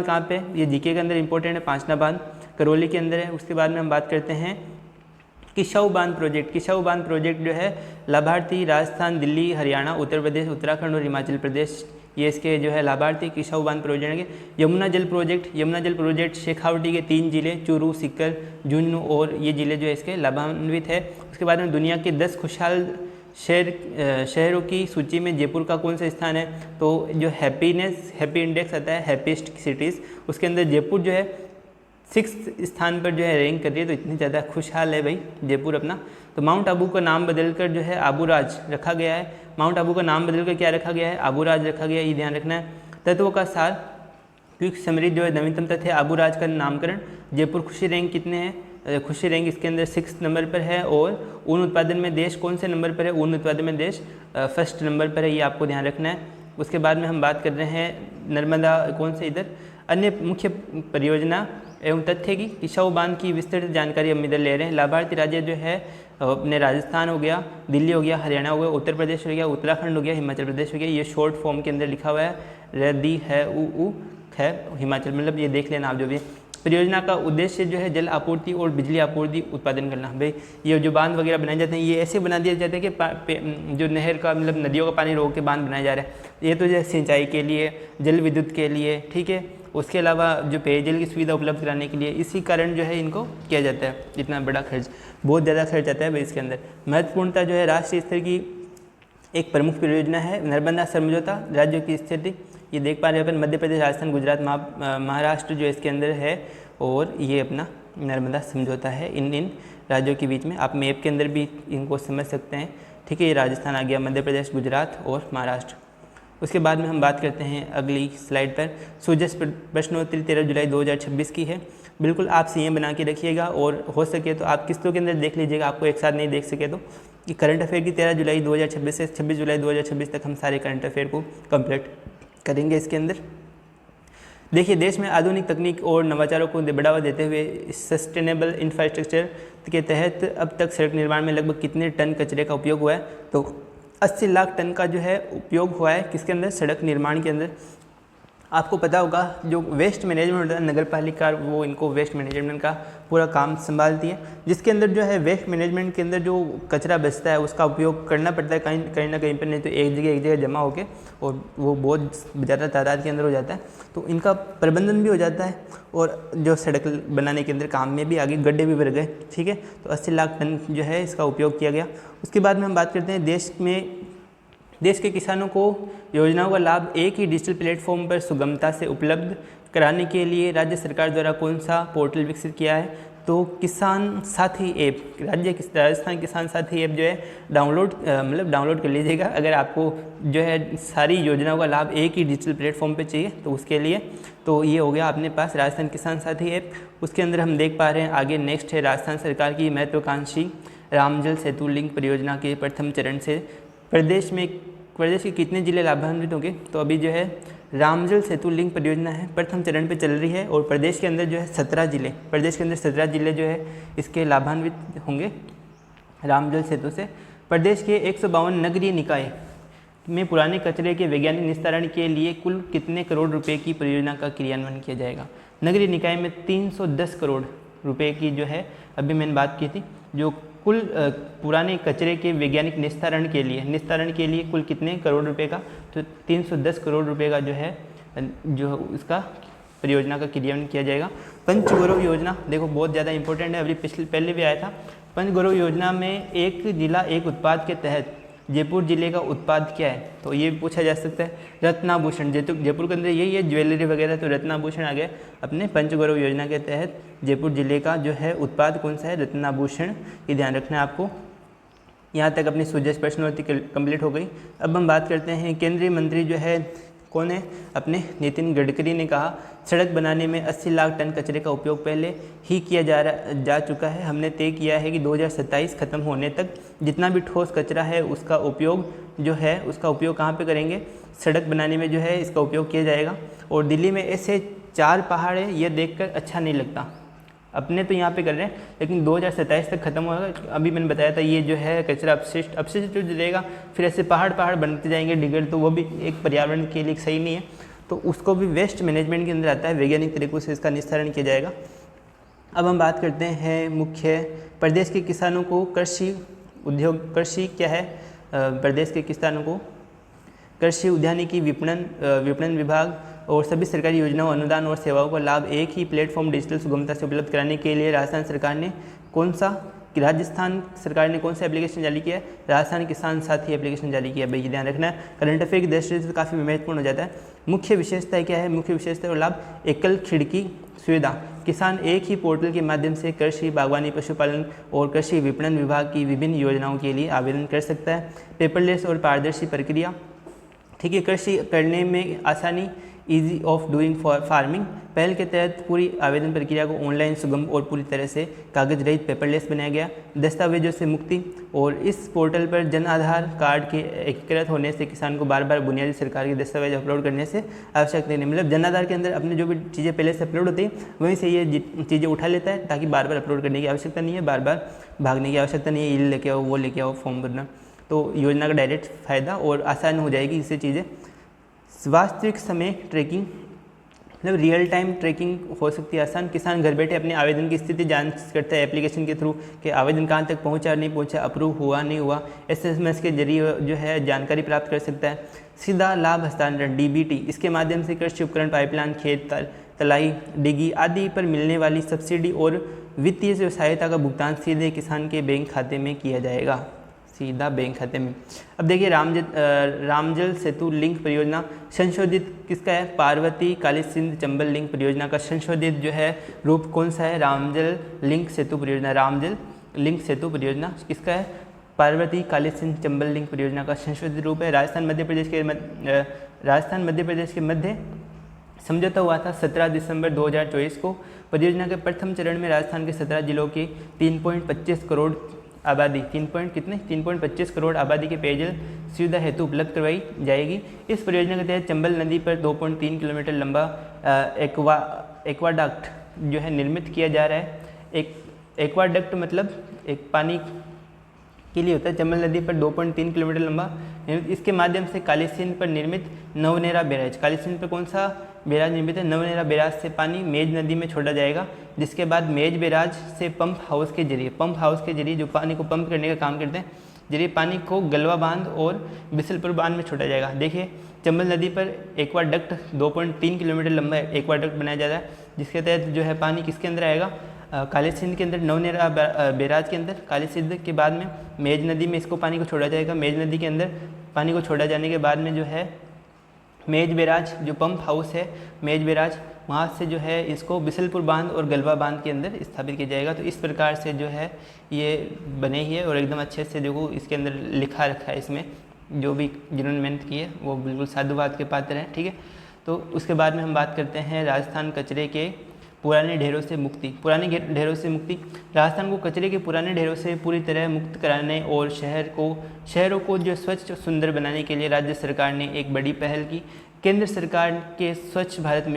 कहाँ पे है? ये जीके के अंदर इंपॉर्टेंट है। पांचना बांध करौली के अंदर है। उसके बाद में हम बात करते हैं किशाऊ बांध प्रोजेक्ट जो है लाभार्थी राजस्थान, दिल्ली, हरियाणा, उत्तर प्रदेश, उत्तराखंड और हिमाचल प्रदेश, ये इसके जो है लाभार्थी किशाऊ बांध प्रोजेक्ट है। यमुना जल प्रोजेक्ट शेखावटी के 3 जिले चूरू, सीकर, झुंझुनू और ये जिले जो है इसके लाभान्वित है। उसके बाद में दुनिया के 10 खुशहाल शहरों की सूची में जयपुर का कौन सा स्थान है? तो जो हैप्पी इंडेक्स आता है, हैप्पीस्ट सिटीज़, उसके अंदर जयपुर जो है 6 स्थान पर जो है रैंक कर रही है, तो इतनी ज़्यादा खुशहाल है भाई जयपुर अपना। तो माउंट आबू का नाम बदलकर जो है आबूराज रखा गया है। माउंट आबू का नाम बदलकर क्या रखा गया है? आबूराज रखा गया है, ये ध्यान रखना है। तत्वों का सार, क्विक समरी जो है नवीनतम तथ्य आबूराज का नामकरण। जयपुर खुशी रैंक कितने हैं? खुशी रैंक इसके अंदर 6 नंबर पर है। और ऊन उत्पादन में देश कौन से नंबर पर है? ऊन उत्पादन में देश 1st नंबर पर है, ये आपको ध्यान रखना है। उसके बाद में हम बात कर रहे हैं नर्मदा कौन से इधर अन्य मुख्य परियोजना एवं तथ्य की किसाऊ बांध की विस्तृत जानकारी हम इधर ले रहे हैं। लाभार्थी राज्य जो है अपने राजस्थान हो गया, दिल्ली हो गया, हरियाणा हो गया, उत्तर प्रदेश हो गया, उत्तराखंड हो गया, हिमाचल प्रदेश हो गया। ये शॉर्ट फॉर्म के अंदर लिखा हुआ है, रदी है, उ है, हिमाचल, मतलब ये देख लेना आप जो भी। परियोजना का उद्देश्य जो है जल आपूर्ति और बिजली आपूर्ति उत्पादन करना। भाई ये जो बांध वगैरह बनाए जाते हैं ये ऐसे बना दिए जाते हैं कि जो नहर का मतलब नदियों का पानी रोक के बांध बनाया जा रहा है। ये तो जो सिंचाई के लिए, जल विद्युत के लिए, ठीक है। उसके अलावा जो पेयजल की सुविधा उपलब्ध कराने के लिए, इसी कारण जो है इनको किया जाता है। इतना बड़ा खर्च, बहुत ज़्यादा खर्च आता है भाई इसके अंदर। महत्वपूर्णता जो है राष्ट्रीय स्तर की एक प्रमुख परियोजना है नर्मदा समझौता। राज्यों की स्थिति ये देख पा रहे हैं अपन, मध्य प्रदेश, राजस्थान, गुजरात, महाराष्ट्र जो इसके अंदर है। और ये अपना नर्मदा समझौता है इन राज्यों के बीच में। आप मैप के अंदर भी इनको समझ सकते हैं, ठीक है। ये राजस्थान आ गया, मध्य प्रदेश, गुजरात और महाराष्ट्र। उसके बाद में हम बात करते हैं अगली स्लाइड पर। सूजस प्रश्नोत्तरी 13 जुलाई 2026 की है। बिल्कुल आप सीएं बना के रखिएगा और हो सके तो आप किस्तों के अंदर देख लीजिएगा, आपको एक साथ नहीं देख सके तो। कि करंट अफेयर की 13 जुलाई 2026 से 26 जुलाई 2026 तक हम सारे करंट अफेयर को कंप्लीट करेंगे। इसके अंदर देखिए, देश में आधुनिक तकनीक और नवाचारों को बढ़ावा देते हुए सस्टेनेबल इंफ्रास्ट्रक्चर के तहत अब तक सड़क निर्माण में लगभग कितने टन कचरे का उपयोग हुआ है? तो 80 लाख टन का जो है उपयोग हुआ है किसके अंदर? सड़क निर्माण के अंदर। आपको पता होगा जो वेस्ट मैनेजमेंट होता है, नगर पालिका वो इनको वेस्ट मैनेजमेंट का पूरा काम संभालती है, जिसके अंदर जो है वेस्ट मैनेजमेंट के अंदर जो कचरा बचता है उसका उपयोग करना पड़ता है कहीं ना कहीं पर, नहीं तो एक जगह जमा होके और वो बहुत ज़्यादा तादाद के अंदर हो जाता है। तो इनका प्रबंधन भी हो जाता है और जो सड़क बनाने के अंदर काम में भी आगे गड्ढे भी भर गए, ठीक है। तो 80 लाख टन जो है इसका उपयोग किया गया। उसके बाद में हम बात करते हैं देश के किसानों को योजनाओं का लाभ एक ही डिजिटल प्लेटफॉर्म पर सुगमता से उपलब्ध कराने के लिए राज्य सरकार द्वारा कौन सा पोर्टल विकसित किया है? तो किसान साथी ऐप, राजस्थान किसान साथी ऐप जो है डाउनलोड कर लीजिएगा अगर आपको जो है सारी योजनाओं का लाभ एक ही डिजिटल प्लेटफॉर्म पे चाहिए तो उसके लिए। तो ये हो गया अपने पास राजस्थान किसान साथी ऐप। उसके अंदर हम देख पा रहे हैं आगे नेक्स्ट है राजस्थान सरकार की महत्वाकांक्षी रामजल सेतु लिंक परियोजना के प्रथम चरण से प्रदेश के कितने जिले लाभान्वित होंगे? तो अभी जो है रामजल सेतु लिंक परियोजना है प्रथम चरण पे चल रही है और प्रदेश के अंदर जो है 17 जिले जो है इसके लाभान्वित होंगे रामजल सेतु से। प्रदेश के 152 नगरीय निकाय में पुराने कचरे के वैज्ञानिक निस्तारण के लिए कुल कितने करोड़ रुपए की परियोजना का क्रियान्वयन किया जाएगा? नगरीय निकाय में 310 करोड़ रुपए की जो है अभी मैंने बात की थी, जो कुल पुराने कचरे के वैज्ञानिक निस्तारण के लिए कुल कितने करोड़ रुपए का? तो 310 करोड़ रुपए का जो है जो इसका परियोजना का क्रियान्वयन किया जाएगा। पंचगौरव योजना देखो बहुत ज़्यादा इंपॉर्टेंट है, अभी पहले भी आया था। पंचगौरव योजना में एक जिला एक उत्पाद के तहत जयपुर जिले का उत्पाद क्या है? तो ये भी पूछा जा सकता है। रत्नाभूषण, जयपुर के अंदर यही है ज्वेलरी वगैरह, तो रत्नाभूषण आ गया अपने पंचगौरव योजना के तहत। जयपुर जिले का जो है उत्पाद कौन सा है? रत्नाभूषण, ये ध्यान रखना है आपको। यहाँ तक अपनी सुजस प्रश्नोत्तरी कंप्लीट हो गई। अब हम बात करते हैं केंद्रीय मंत्री जो है कौन है? अपने नितिन गडकरी ने कहा सड़क बनाने में 80 लाख टन कचरे का उपयोग पहले ही किया जा चुका है। हमने तय किया है कि 2027 खत्म होने तक जितना भी ठोस कचरा है उसका उपयोग कहाँ पे करेंगे? सड़क बनाने में जो है इसका उपयोग किया जाएगा। और दिल्ली में ऐसे 4 पहाड़ है, ये देखकर अच्छा नहीं लगता। अपने तो यहाँ पे कर रहे हैं लेकिन 2027 तक खत्म होगा। अभी मैंने बताया था ये जो है कचरा अपशिष्ट जो रहेगा फिर ऐसे पहाड़ बनते जाएंगे डिगर, तो वो भी एक पर्यावरण के लिए सही नहीं है। तो उसको भी वेस्ट मैनेजमेंट के अंदर आता है, वैज्ञानिक तरीकों से इसका निस्तारण किया जाएगा। अब हम बात करते हैं मुख्य प्रदेश के किसानों को कृषि क्या है? प्रदेश के किसानों को कृषि उद्यानिकी विपणन विभाग और सभी सरकारी योजनाओं, अनुदान और सेवाओं का लाभ एक ही प्लेटफॉर्म डिजिटल सुगमता से उपलब्ध कराने के लिए राजस्थान सरकार ने कौन सा एप्लीकेशन जारी किया है? राजस्थान किसान साथी एप्लीकेशन जारी किया। भाई ध्यान रखना है, करंट अफेयर की दृष्टि से काफ़ी महत्वपूर्ण हो जाता है। मुख्य विशेषता क्या है? मुख्य विशेषता और लाभ, एकल खिड़की सुविधा, किसान एक ही पोर्टल के माध्यम से कृषि, बागवानी, पशुपालन और कृषि विपणन विभाग की विभिन्न योजनाओं के लिए आवेदन कर सकता है। पेपरलेस और पारदर्शी प्रक्रिया, ठीक है। कृषि करने में आसानी, easy of doing for farming पहल के तहत पूरी आवेदन प्रक्रिया को ऑनलाइन, सुगम और पूरी तरह से कागज रहित, पेपरलेस बनाया गया। दस्तावेजों से मुक्ति, और इस पोर्टल पर जन आधार कार्ड के एकीकृत होने से किसान को बार बार बुनियादी सरकार के दस्तावेज अपलोड करने से आवश्यकता नहीं। मतलब जन आधार के अंदर अपने जो भी चीज़ें पहले से अपलोड होती हैं वहीं से ये चीज़ें उठा लेता है, ताकि बार बार अपलोड करने की आवश्यकता नहीं है, बार बार भागने की आवश्यकता नहीं है, ये लेके आओ, वो लेके आओ, फॉर्म भरना। तो योजना का डायरेक्ट फ़ायदा और आसान हो जाएगी इससे चीज़ें। वास्तविक समय ट्रैकिंग, मतलब रियल टाइम ट्रैकिंग हो सकती है आसान। किसान घर बैठे अपने आवेदन की स्थिति जांच करता है एप्लीकेशन के थ्रू कि आवेदन कहाँ तक पहुँचा, नहीं पहुँचा, अप्रूव हुआ, नहीं हुआ। SMS के जरिए जो है जानकारी प्राप्त कर सकता है। सीधा लाभ हस्तांतरण DBT, इसके माध्यम से कृषि उपकरण, पाइपलाइन, खेत तलाई, डिगी आदि पर मिलने वाली सब्सिडी और वित्तीय सहायता का भुगतान सीधे किसान के बैंक खाते में किया जाएगा, सीधा बैंक खाते में। अब देखिए रामजल सेतु लिंक परियोजना संशोधित किसका है, पार्वती काली सिंध चंबल लिंक परियोजना का संशोधित जो है रूप कौन सा है, रामजल लिंक सेतु परियोजना। रामजल लिंक सेतु परियोजना किसका है, पार्वती काली सिंध चंबल लिंक परियोजना का संशोधित रूप है। राजस्थान मध्य प्रदेश के मध्य समझौता हुआ था 17 दिसंबर 2024 को। परियोजना के प्रथम चरण में राजस्थान के 17 जिलों के 3.25 करोड़ आबादी, 3.25 करोड़ आबादी के पेयजल सुविधा हेतु उपलब्ध करवाई जाएगी। इस परियोजना के तहत चंबल नदी पर 2.3 किलोमीटर लंबा एक्वाडक्ट जो है निर्मित किया जा रहा है। एक्वाडक्ट मतलब एक पानी के लिए होता है। चंबल नदी पर 2.3 किलोमीटर लंबा निर्मित, इसके माध्यम से काली सिंध पर निर्मित नवनेरा बैराज, काली सिंध पर कौन सा बैराज निर्मित है, नवनेरा बैराज से पानी मेज नदी में छोड़ा जाएगा, जिसके बाद मेज बैराज से पंप हाउस के जरिए जो पानी को पंप करने का काम करते हैं, जरिए पानी को गलवा बांध और बिसलपुर बांध में छोड़ा जाएगा। देखिए चंबल नदी पर एक्वाडक्ट 2.3 किलोमीटर लंबा एक्वाडक्ट बनाया जा रहा है, जिसके तहत जो है पानी किसके अंदर आएगा, काली सिंध के अंदर, नवनेरा बैराज के अंदर। काली सिंध के बाद में मेज नदी में इसको पानी को छोड़ा जाएगा। मेज नदी के अंदर पानी को छोड़ा जाने के बाद में जो है मेज बैराज जो पंप हाउस है, मेज बैराज, वहाँ से जो है इसको बिसलपुर बांध और गलवा बांध के अंदर स्थापित किया जाएगा। तो इस प्रकार से जो है ये बने ही है और एकदम अच्छे से देखो इसके अंदर लिखा रखा है, इसमें जो भी जिन्होंने मेहनत की है वो बिल्कुल साधुवाद के पात्र हैं, ठीक है। तो उसके बाद में हम बात करते हैं राजस्थान कचरे के पुराने ढेरों से मुक्ति। पुराने ढेरों से मुक्ति, राजस्थान को कचरे के पुराने ढेरों से पूरी तरह मुक्त कराने और शहरों को जो स्वच्छ और सुंदर बनाने के लिए राज्य सरकार ने एक बड़ी पहल की। केंद्र सरकार के स्वच्छ भारत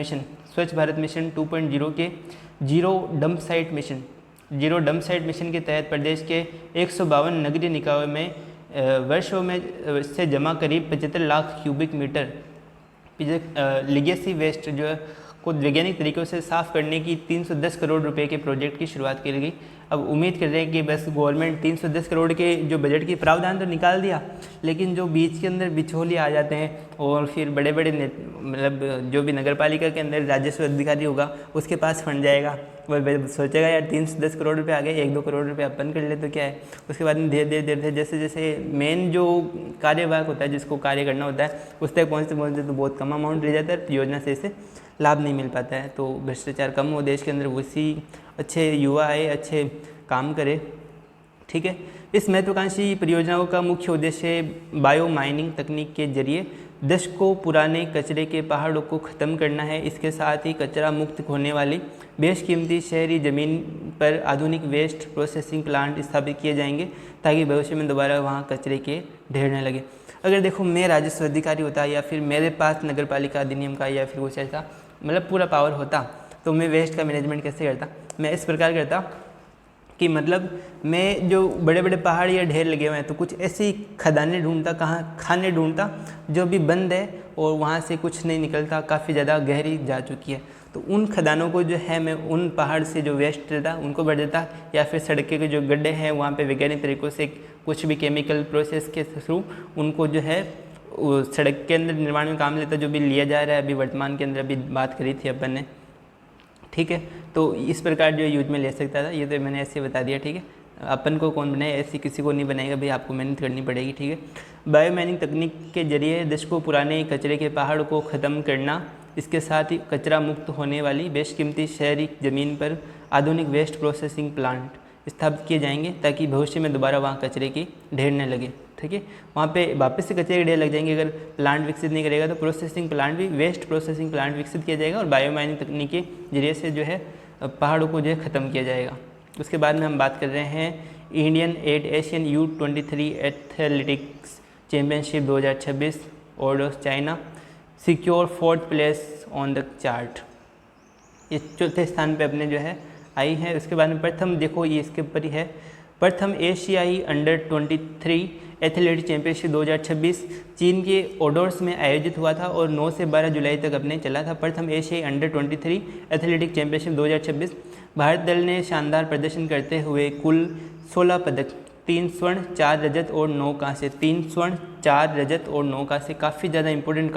मिशन 2.0 के जीरो डंप साइट मिशन के तहत प्रदेश के 152 नगरीय निकायों में वर्षों में से जमा करीब 75 lakh cubic metre legacy waste जो को वैज्ञानिक तरीकों से साफ करने की 310 करोड़ रुपए के प्रोजेक्ट की शुरुआत की गई। अब उम्मीद कर रहे हैं कि बस गवर्नमेंट 310 करोड़ के जो बजट की प्रावधान तो निकाल दिया, लेकिन जो बीच के अंदर बिचौलिए आ जाते हैं और फिर बड़े बड़े मतलब जो भी नगर पालिका के अंदर राजस्व अधिकारी होगा उसके पास फंड जाएगा, वो सोचेगा यार 310 करोड़ रुपए आ गए, 1-2 करोड़ रुपए अपन कर ले तो क्या है। उसके बाद में धीरे धीरे जैसे जैसे मेन जो कार्यवाहक होता है जिसको कार्य करना होता है उस तक पहुँचते तो बहुत कम अमाउंट रह जाता है, योजना से इसे लाभ नहीं मिल पाता है। तो भ्रष्टाचार कम हो देश के अंदर, उसी अच्छे युवा आए, अच्छे काम करे, ठीक है। इस महत्वाकांक्षी परियोजनाओं का मुख्य उद्देश्य बायो माइनिंग तकनीक के जरिए दशकों पुराने कचरे के पहाड़ों को ख़त्म करना है। इसके साथ ही कचरा मुक्त होने वाली बेशकीमती शहरी ज़मीन पर आधुनिक वेस्ट प्रोसेसिंग प्लांट स्थापित किए जाएंगे ताकि भविष्य में दोबारा वहाँ कचरे के ढेर न लगे। अगर देखो मैं राजस्व अधिकारी होता या फिर मेरे पास नगर पालिका अधिनियम का या फिर कुछ ऐसा मतलब पूरा पावर होता तो मैं वेस्ट का मैनेजमेंट कैसे करता, मैं इस प्रकार करता कि मतलब मैं जो बड़े बड़े पहाड़ या ढेर लगे हुए हैं तो कुछ ऐसी खदानें ढूंढता, खाने ढूंढता जो भी बंद है और वहाँ से कुछ नहीं निकलता, काफ़ी ज़्यादा गहरी जा चुकी है। तो उन खदानों को जो है मैं उन पहाड़ से जो वेस्ट रहता उनको भर देता, या फिर सड़कें के जो गड्ढे हैं वहाँ पे वैज्ञानिक तरीक़ों से कुछ भी केमिकल प्रोसेस के थ्रू उनको जो है सड़क के अंदर निर्माण में काम लेता, जो भी लिया जा रहा है अभी वर्तमान के अंदर, अभी बात करी थी अपन ने, ठीक है। तो इस प्रकार जो यूज में ले सकता था, ये तो मैंने ऐसे बता दिया, ठीक है। अपन को कौन बनाए, ऐसी किसी को नहीं बनाएगा भाई, आपको मेहनत करनी पड़ेगी, ठीक है। बायो माइनिंग तकनीक के जरिए दशकों पुराने कचरे के पहाड़ को ख़त्म करना, इसके साथ ही कचरा मुक्त होने वाली बेशकीमती शहरी ज़मीन पर आधुनिक वेस्ट प्रोसेसिंग प्लांट स्थापित किए जाएंगे ताकि भविष्य में दोबारा वहाँ कचरे की ढेर न लगे। ठीक है, वहाँ पे वापस से कचरे के ढेर लग जाएंगे अगर प्लांट विकसित नहीं करेगा, तो प्रोसेसिंग प्लांट भी, वेस्ट प्रोसेसिंग प्लांट विकसित किया जाएगा और बायोमाइनिंग तकनीक के जरिए से जो है पहाड़ों को जो है ख़त्म किया जाएगा। उसके बाद में हम बात कर रहे हैं Indian Asian U23 athletics championship 2026 Ordos China secure 4th place on the chart. ये 4थे स्थान पे अपने जो है आई है। उसके बाद में प्रथम, देखो ये इसके ऊपर ही है, प्रथम एशियाई अंडर-23 एथलेटिक चैंपियनशिप 2026 चीन के ओडोर्स में आयोजित हुआ था और 9 से 12 जुलाई तक अपने चला था। प्रथम एशियाई अंडर-23 एथलेटिक चैंपियनशिप 2026 भारत दल ने शानदार प्रदर्शन करते हुए कुल 16 पदक, 3 स्वर्ण 4 रजत और 9 कांसे, 3 स्वर्ण 4 रजत और 9 कांसे, काफ़ी ज़्यादा इंपॉर्टेंट।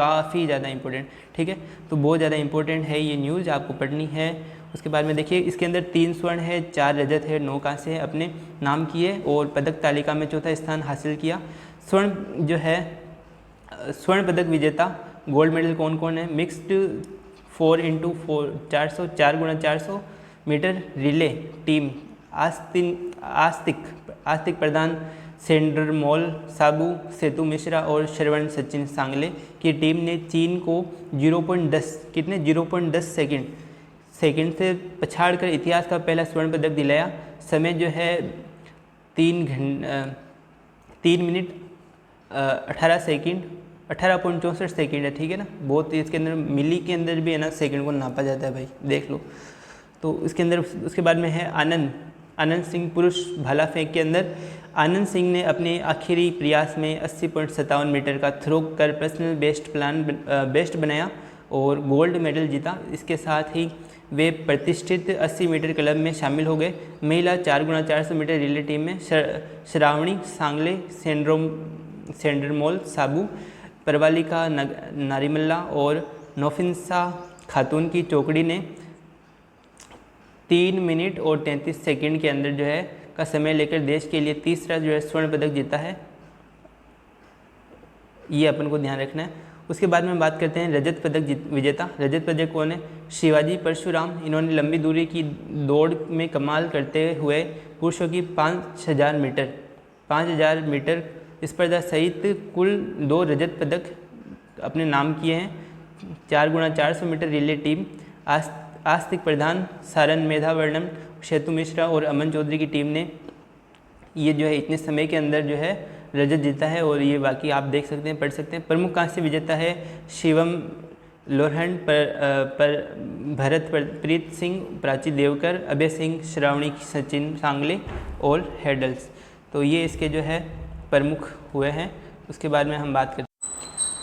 ठीक है, तो बहुत ज़्यादा इंपॉर्टेंट है ये न्यूज़, आपको पढ़नी है। उसके बाद में देखिए इसके अंदर 3 स्वर्ण है, 4 रजत है, 9 कांसे है, अपने नाम किए और पदक तालिका में 4था स्थान हासिल किया। स्वर्ण जो है, स्वर्ण पदक विजेता गोल्ड मेडल कौन कौन है? Mixed 4x4 400 4x400 metre relay team आस्तिक प्रधान सेंड्रमोल साबू, सेतु मिश्रा और श्रवण सचिन सांगले की टीम ने चीन को 0.10 सेकंड से पछाड़कर इतिहास का पहला स्वर्ण पदक दिलाया। समय जो है 3 मिनट 18.64 सेकंड है। ठीक है ना, बहुत इसके अंदर मिली के अंदर भी है ना सेकंड को नापा जाता है भाई, देख लो। तो इसके अंदर उसके बाद में है आनंद सिंह, पुरुष भाला फेंक के अंदर आनंद सिंह ने अपने आखिरी प्रयास में 80.57 मीटर का थ्रो कर पर्सनल बेस्ट बनाया और गोल्ड मेडल जीता। इसके साथ ही वे प्रतिष्ठित 80 मीटर क्लब में शामिल हो गए। महिला 4x400 मीटर रिले टीम में श्रावणी सांगले, सेंड्रमोल साबू, परवालिका नारीमल्ला और नौफिंसा खातून की चौकड़ी ने 3 मिनट और 33 सेकंड के अंदर जो है का समय लेकर देश के लिए तीसरा जो है स्वर्ण पदक जीता है। ये अपन को ध्यान रखना है। उसके बाद में बात करते हैं रजत पदक विजेता। रजत पदक कौन है? शिवाजी परशुराम। इन्होंने लंबी दूरी की दौड़ में कमाल करते हुए पुरुषों की 5000 मीटर स्पर्धा सहित कुल 2 रजत पदक अपने नाम किए हैं। 4x400 मीटर रिले टीम आस्तिक प्रधान, सारन मेधावर्णन, सेतु मिश्रा और अमन चौधरी की टीम ने ये जो है इतने समय के अंदर जो है रजत जीता है और ये बाकी आप देख सकते हैं, पढ़ सकते हैं। प्रमुख कांस्य विजेता है शिवम लोहरन, भरत प्रीत सिंह, प्राची देवकर, अभय सिंह, श्रावणी सचिन सांगले और हेडल्स। तो ये इसके जो है प्रमुख हुए हैं। उसके बाद में हम बात करते हैं,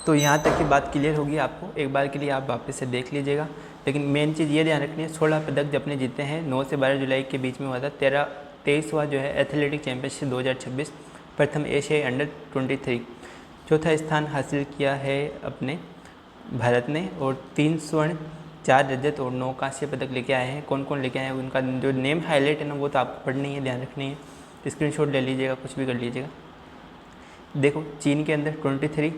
तो यहाँ तक की बात क्लियर होगी आपको, एक बार के लिए आप वापस से देख लीजिएगा। लेकिन मेन चीज़ ये ध्यान रखनी है, 16 पदक जब अपने जीते हैं 9 से 12 जुलाई के बीच में हुआ था। 23वां जो है एथलेटिक चैंपियनशिप 2026 प्रथम एशियाई अंडर-23 चौथा स्थान हासिल किया है अपने भारत ने और 3 स्वर्ण 4 रजत और 9 कांस्य पदक लेके आए हैं। कौन कौन लेके आए हैं उनका जो नेम हाईलाइट है ना वो तो आपको पढ़नी है, ध्यान रखनी है, स्क्रीनशॉट ले लीजिएगा, कुछ भी कर लीजिएगा। देखो चीन के अंदर 23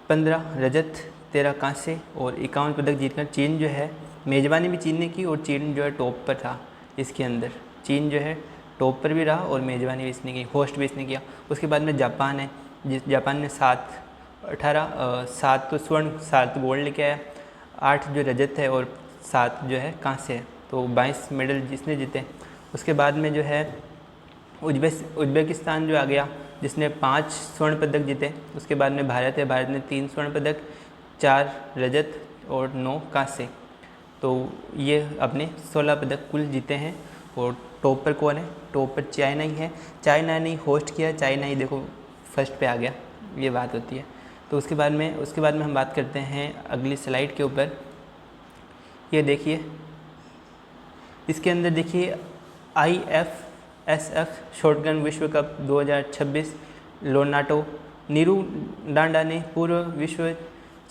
15 रजत 13 कांस्य और 51 पदक जीतकर चीन जो है मेज़बानी भी चीन ने की और चीन जो है टॉप पर था। इसके अंदर चीन जो है टॉप पर भी रहा और मेज़बानी भी इसने की, होस्ट भी इसने किया। उसके बाद में जापान है, जापान ने 7 तो स्वर्ण 7 गोल्ड लेके आया, 8 जो रजत है और 7 जो है कांस्य है, तो 22 मेडल जिसने जीते। उसके बाद में जो है उज्बेकिस्तान जो आ गया जिसने 5 स्वर्ण पदक जीते। उसके बाद में भारत है, भारत ने 3 स्वर्ण पदक 4 रजत और 9 कांस्य, तो ये अपने 16 पदक कुल जीते हैं। और टॉप पर कौन है? टॉप पर चाइना ही है, चाइना ने होस्ट किया, चाइना ही देखो फर्स्ट पे आ गया, ये बात होती है। तो उसके बाद में हम बात करते हैं अगली स्लाइड के ऊपर। ये देखिए इसके अंदर देखिए IFSF शॉटगन विश्व कप 2026 लोनाटो नीरू डांडा ने पूर्व विश्व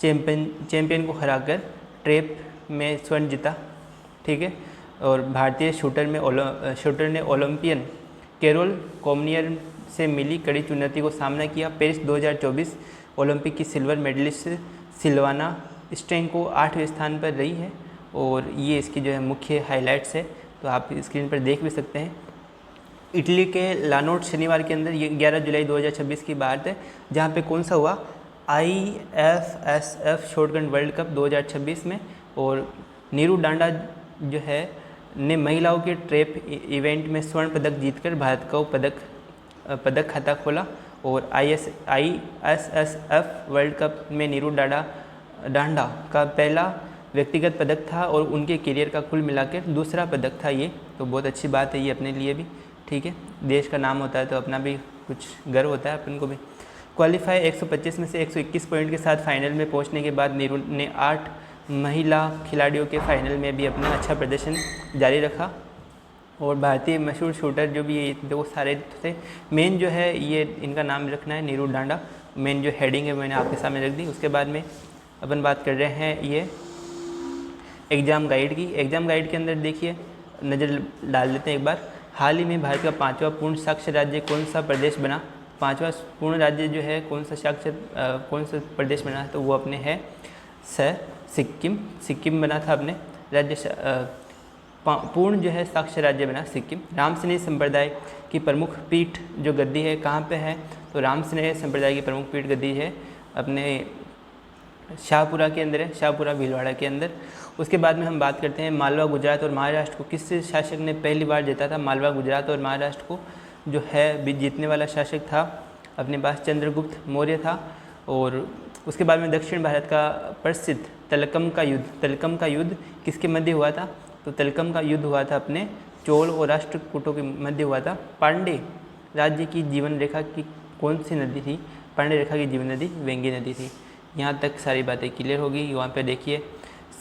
चैंपियन को हराकर ट्रैप में स्वर्ण जीता। ठीक है, और भारतीय शूटर ने ओलंपियन कैरोल कॉमनियर से मिली कड़ी चुनौती को सामना किया। पेरिस 2024 ओलंपिक की सिल्वर मेडलिस्ट सिल्वाना इस ट्रेन को 8वें स्थान पर रही है और ये इसकी जो है मुख्य हाइलाइट्स है, तो आप स्क्रीन पर देख भी सकते हैं। इटली के लानोट शनिवार के अंदर, ये 11 जुलाई 2026 की बात है, जहाँ पे कौन सा हुआ, IFSF शॉटगन वर्ल्ड कप 2026 में। और नीरू डांडा जो है ने महिलाओं के ट्रैप इवेंट में स्वर्ण पदक जीतकर भारत को पदक खाता खोला। और ISSF वर्ल्ड कप में नीरू डांडा का पहला व्यक्तिगत पदक था और उनके करियर का कुल मिलाकर दूसरा पदक था ये, तो बहुत अच्छी बात है ये अपने लिए भी, ठीक है। देश का नाम होता है तो अपना भी कुछ गर्व होता है अपन को भी। क्वालिफाई 125 में से 121 पॉइंट के साथ फाइनल में पहुंचने के बाद नीरू ने 8 महिला खिलाड़ियों के फाइनल में भी अपना अच्छा प्रदर्शन जारी रखा। और भारतीय मशहूर शूटर जो भी ये दो सारे थे, मेन जो है ये इनका नाम रखना है नीरू डांडा, मेन जो हेडिंग है मैंने आपके सामने रख दी। उसके बाद में अपन बात कर रहे हैं ये एग्ज़ाम गाइड की। एग्ज़ाम गाइड के अंदर देखिए, नज़र डाल लेते हैं एक बार। हाल ही में भारत का 5वां पूर्ण साक्षर राज्य कौन सा प्रदेश बना? 5वां पूर्ण राज्य जो है कौन सा प्रदेश बना, तो वो अपने है सिक्किम बना था अपने राज्य। पूर्ण जो है साक्षर राज्य बना सिक्किम। रामसनेही संप्रदाय की प्रमुख पीठ जो गद्दी है कहाँ पे है, तो रामसनेही संप्रदाय की प्रमुख पीठ गद्दी है अपने शाहपुरा के अंदर है, शाहपुरा भीलवाड़ा के अंदर। उसके बाद में हम बात करते हैं मालवा गुजरात और महाराष्ट्र को किस शासक ने पहली बार जीता था? मालवा गुजरात और महाराष्ट्र को जो है जीतने वाला शासक था अपने पास चंद्रगुप्त मौर्य था। और उसके बाद में दक्षिण भारत का प्रसिद्ध तलकम का युद्ध किसके मध्य हुआ था? तो तलकम का युद्ध हुआ था अपने चोल और राष्ट्रकूटों के मध्य हुआ था। पांडे राज्य की जीवन रेखा की कौन सी नदी थी? पांडे रेखा की जीवन नदी वेंगी नदी थी। यहाँ तक सारी बातें क्लियर होगी। वहाँ पे देखिए,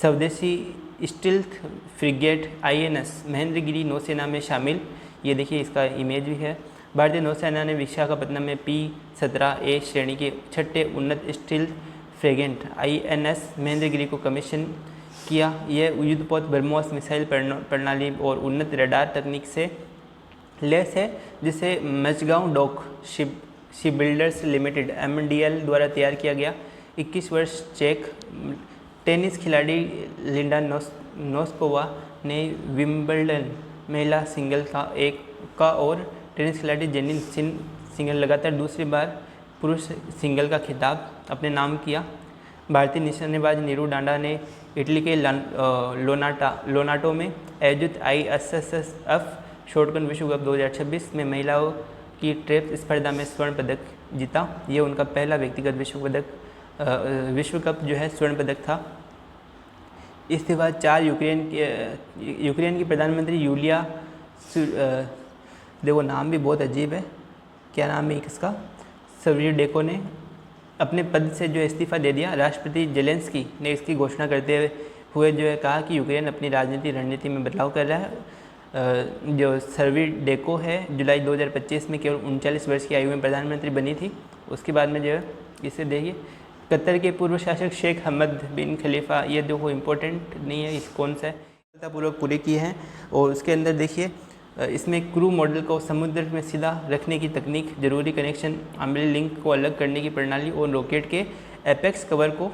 स्वदेशी स्टील्थ फ्रिगेट INS महेंद्रगिरी नौसेना में शामिल, ये देखिए इसका इमेज भी है। भारतीय नौसेना ने विशाखापत्तनम में P-17A श्रेणी के 6ठे उन्नत स्टील्थ फ्रिगेट INS महेंद्रगिरी को कमीशन किया। यह युद्धपोत ब्रह्मोस मिसाइल प्रणाली और उन्नत रडार तकनीक से लैस है, जिसे Mazagon Dock Shipbuilders Limited MDL द्वारा तैयार किया गया। 21 वर्ष चेक टेनिस खिलाड़ी लिंडा नोस्कोवा ने विंबलडन महिला सिंगल का और टेनिस खिलाड़ी जेनिन सिंगल लगातार दूसरी बार पुरुष सिंगल का खिताब अपने नाम किया। भारतीय निशानेबाज नीरू डांडा ने इटली के लोनाटो में आयोजित ISSF शॉटगन विश्व कप 2026 में महिलाओं की ट्रैप स्पर्धा में स्वर्ण पदक जीता। ये उनका पहला व्यक्तिगत विश्व कप जो है स्वर्ण पदक था। इसके बाद 4 यूक्रेन की प्रधानमंत्री यूलिया देखो नाम भी बहुत अजीब है, क्या नाम है इसका, स्विरडेको ने अपने पद से जो इस्तीफा दे दिया। राष्ट्रपति जेलेंस्की ने इसकी घोषणा करते हुए जो है कहा कि यूक्रेन अपनी रणनीति में बदलाव कर रहा है। जो स्विरडेको है जुलाई 2025 में केवल 39 वर्ष की आयु में प्रधानमंत्री बनी थी। उसके बाद में जो है इसे देखिए, कतर के पूर्व शासक शेख हमद बिन खलीफा, ये देखो इम्पोर्टेंट नहीं है, इस कौन सा है, सफलतापूर्वक पूरे किए हैं। और उसके अंदर देखिए इसमें क्रू मॉडल को समुद्र में सीधा रखने की तकनीक, जरूरी कनेक्शन, अम्बली लिंक को अलग करने की प्रणाली और रॉकेट के एपेक्स कवर को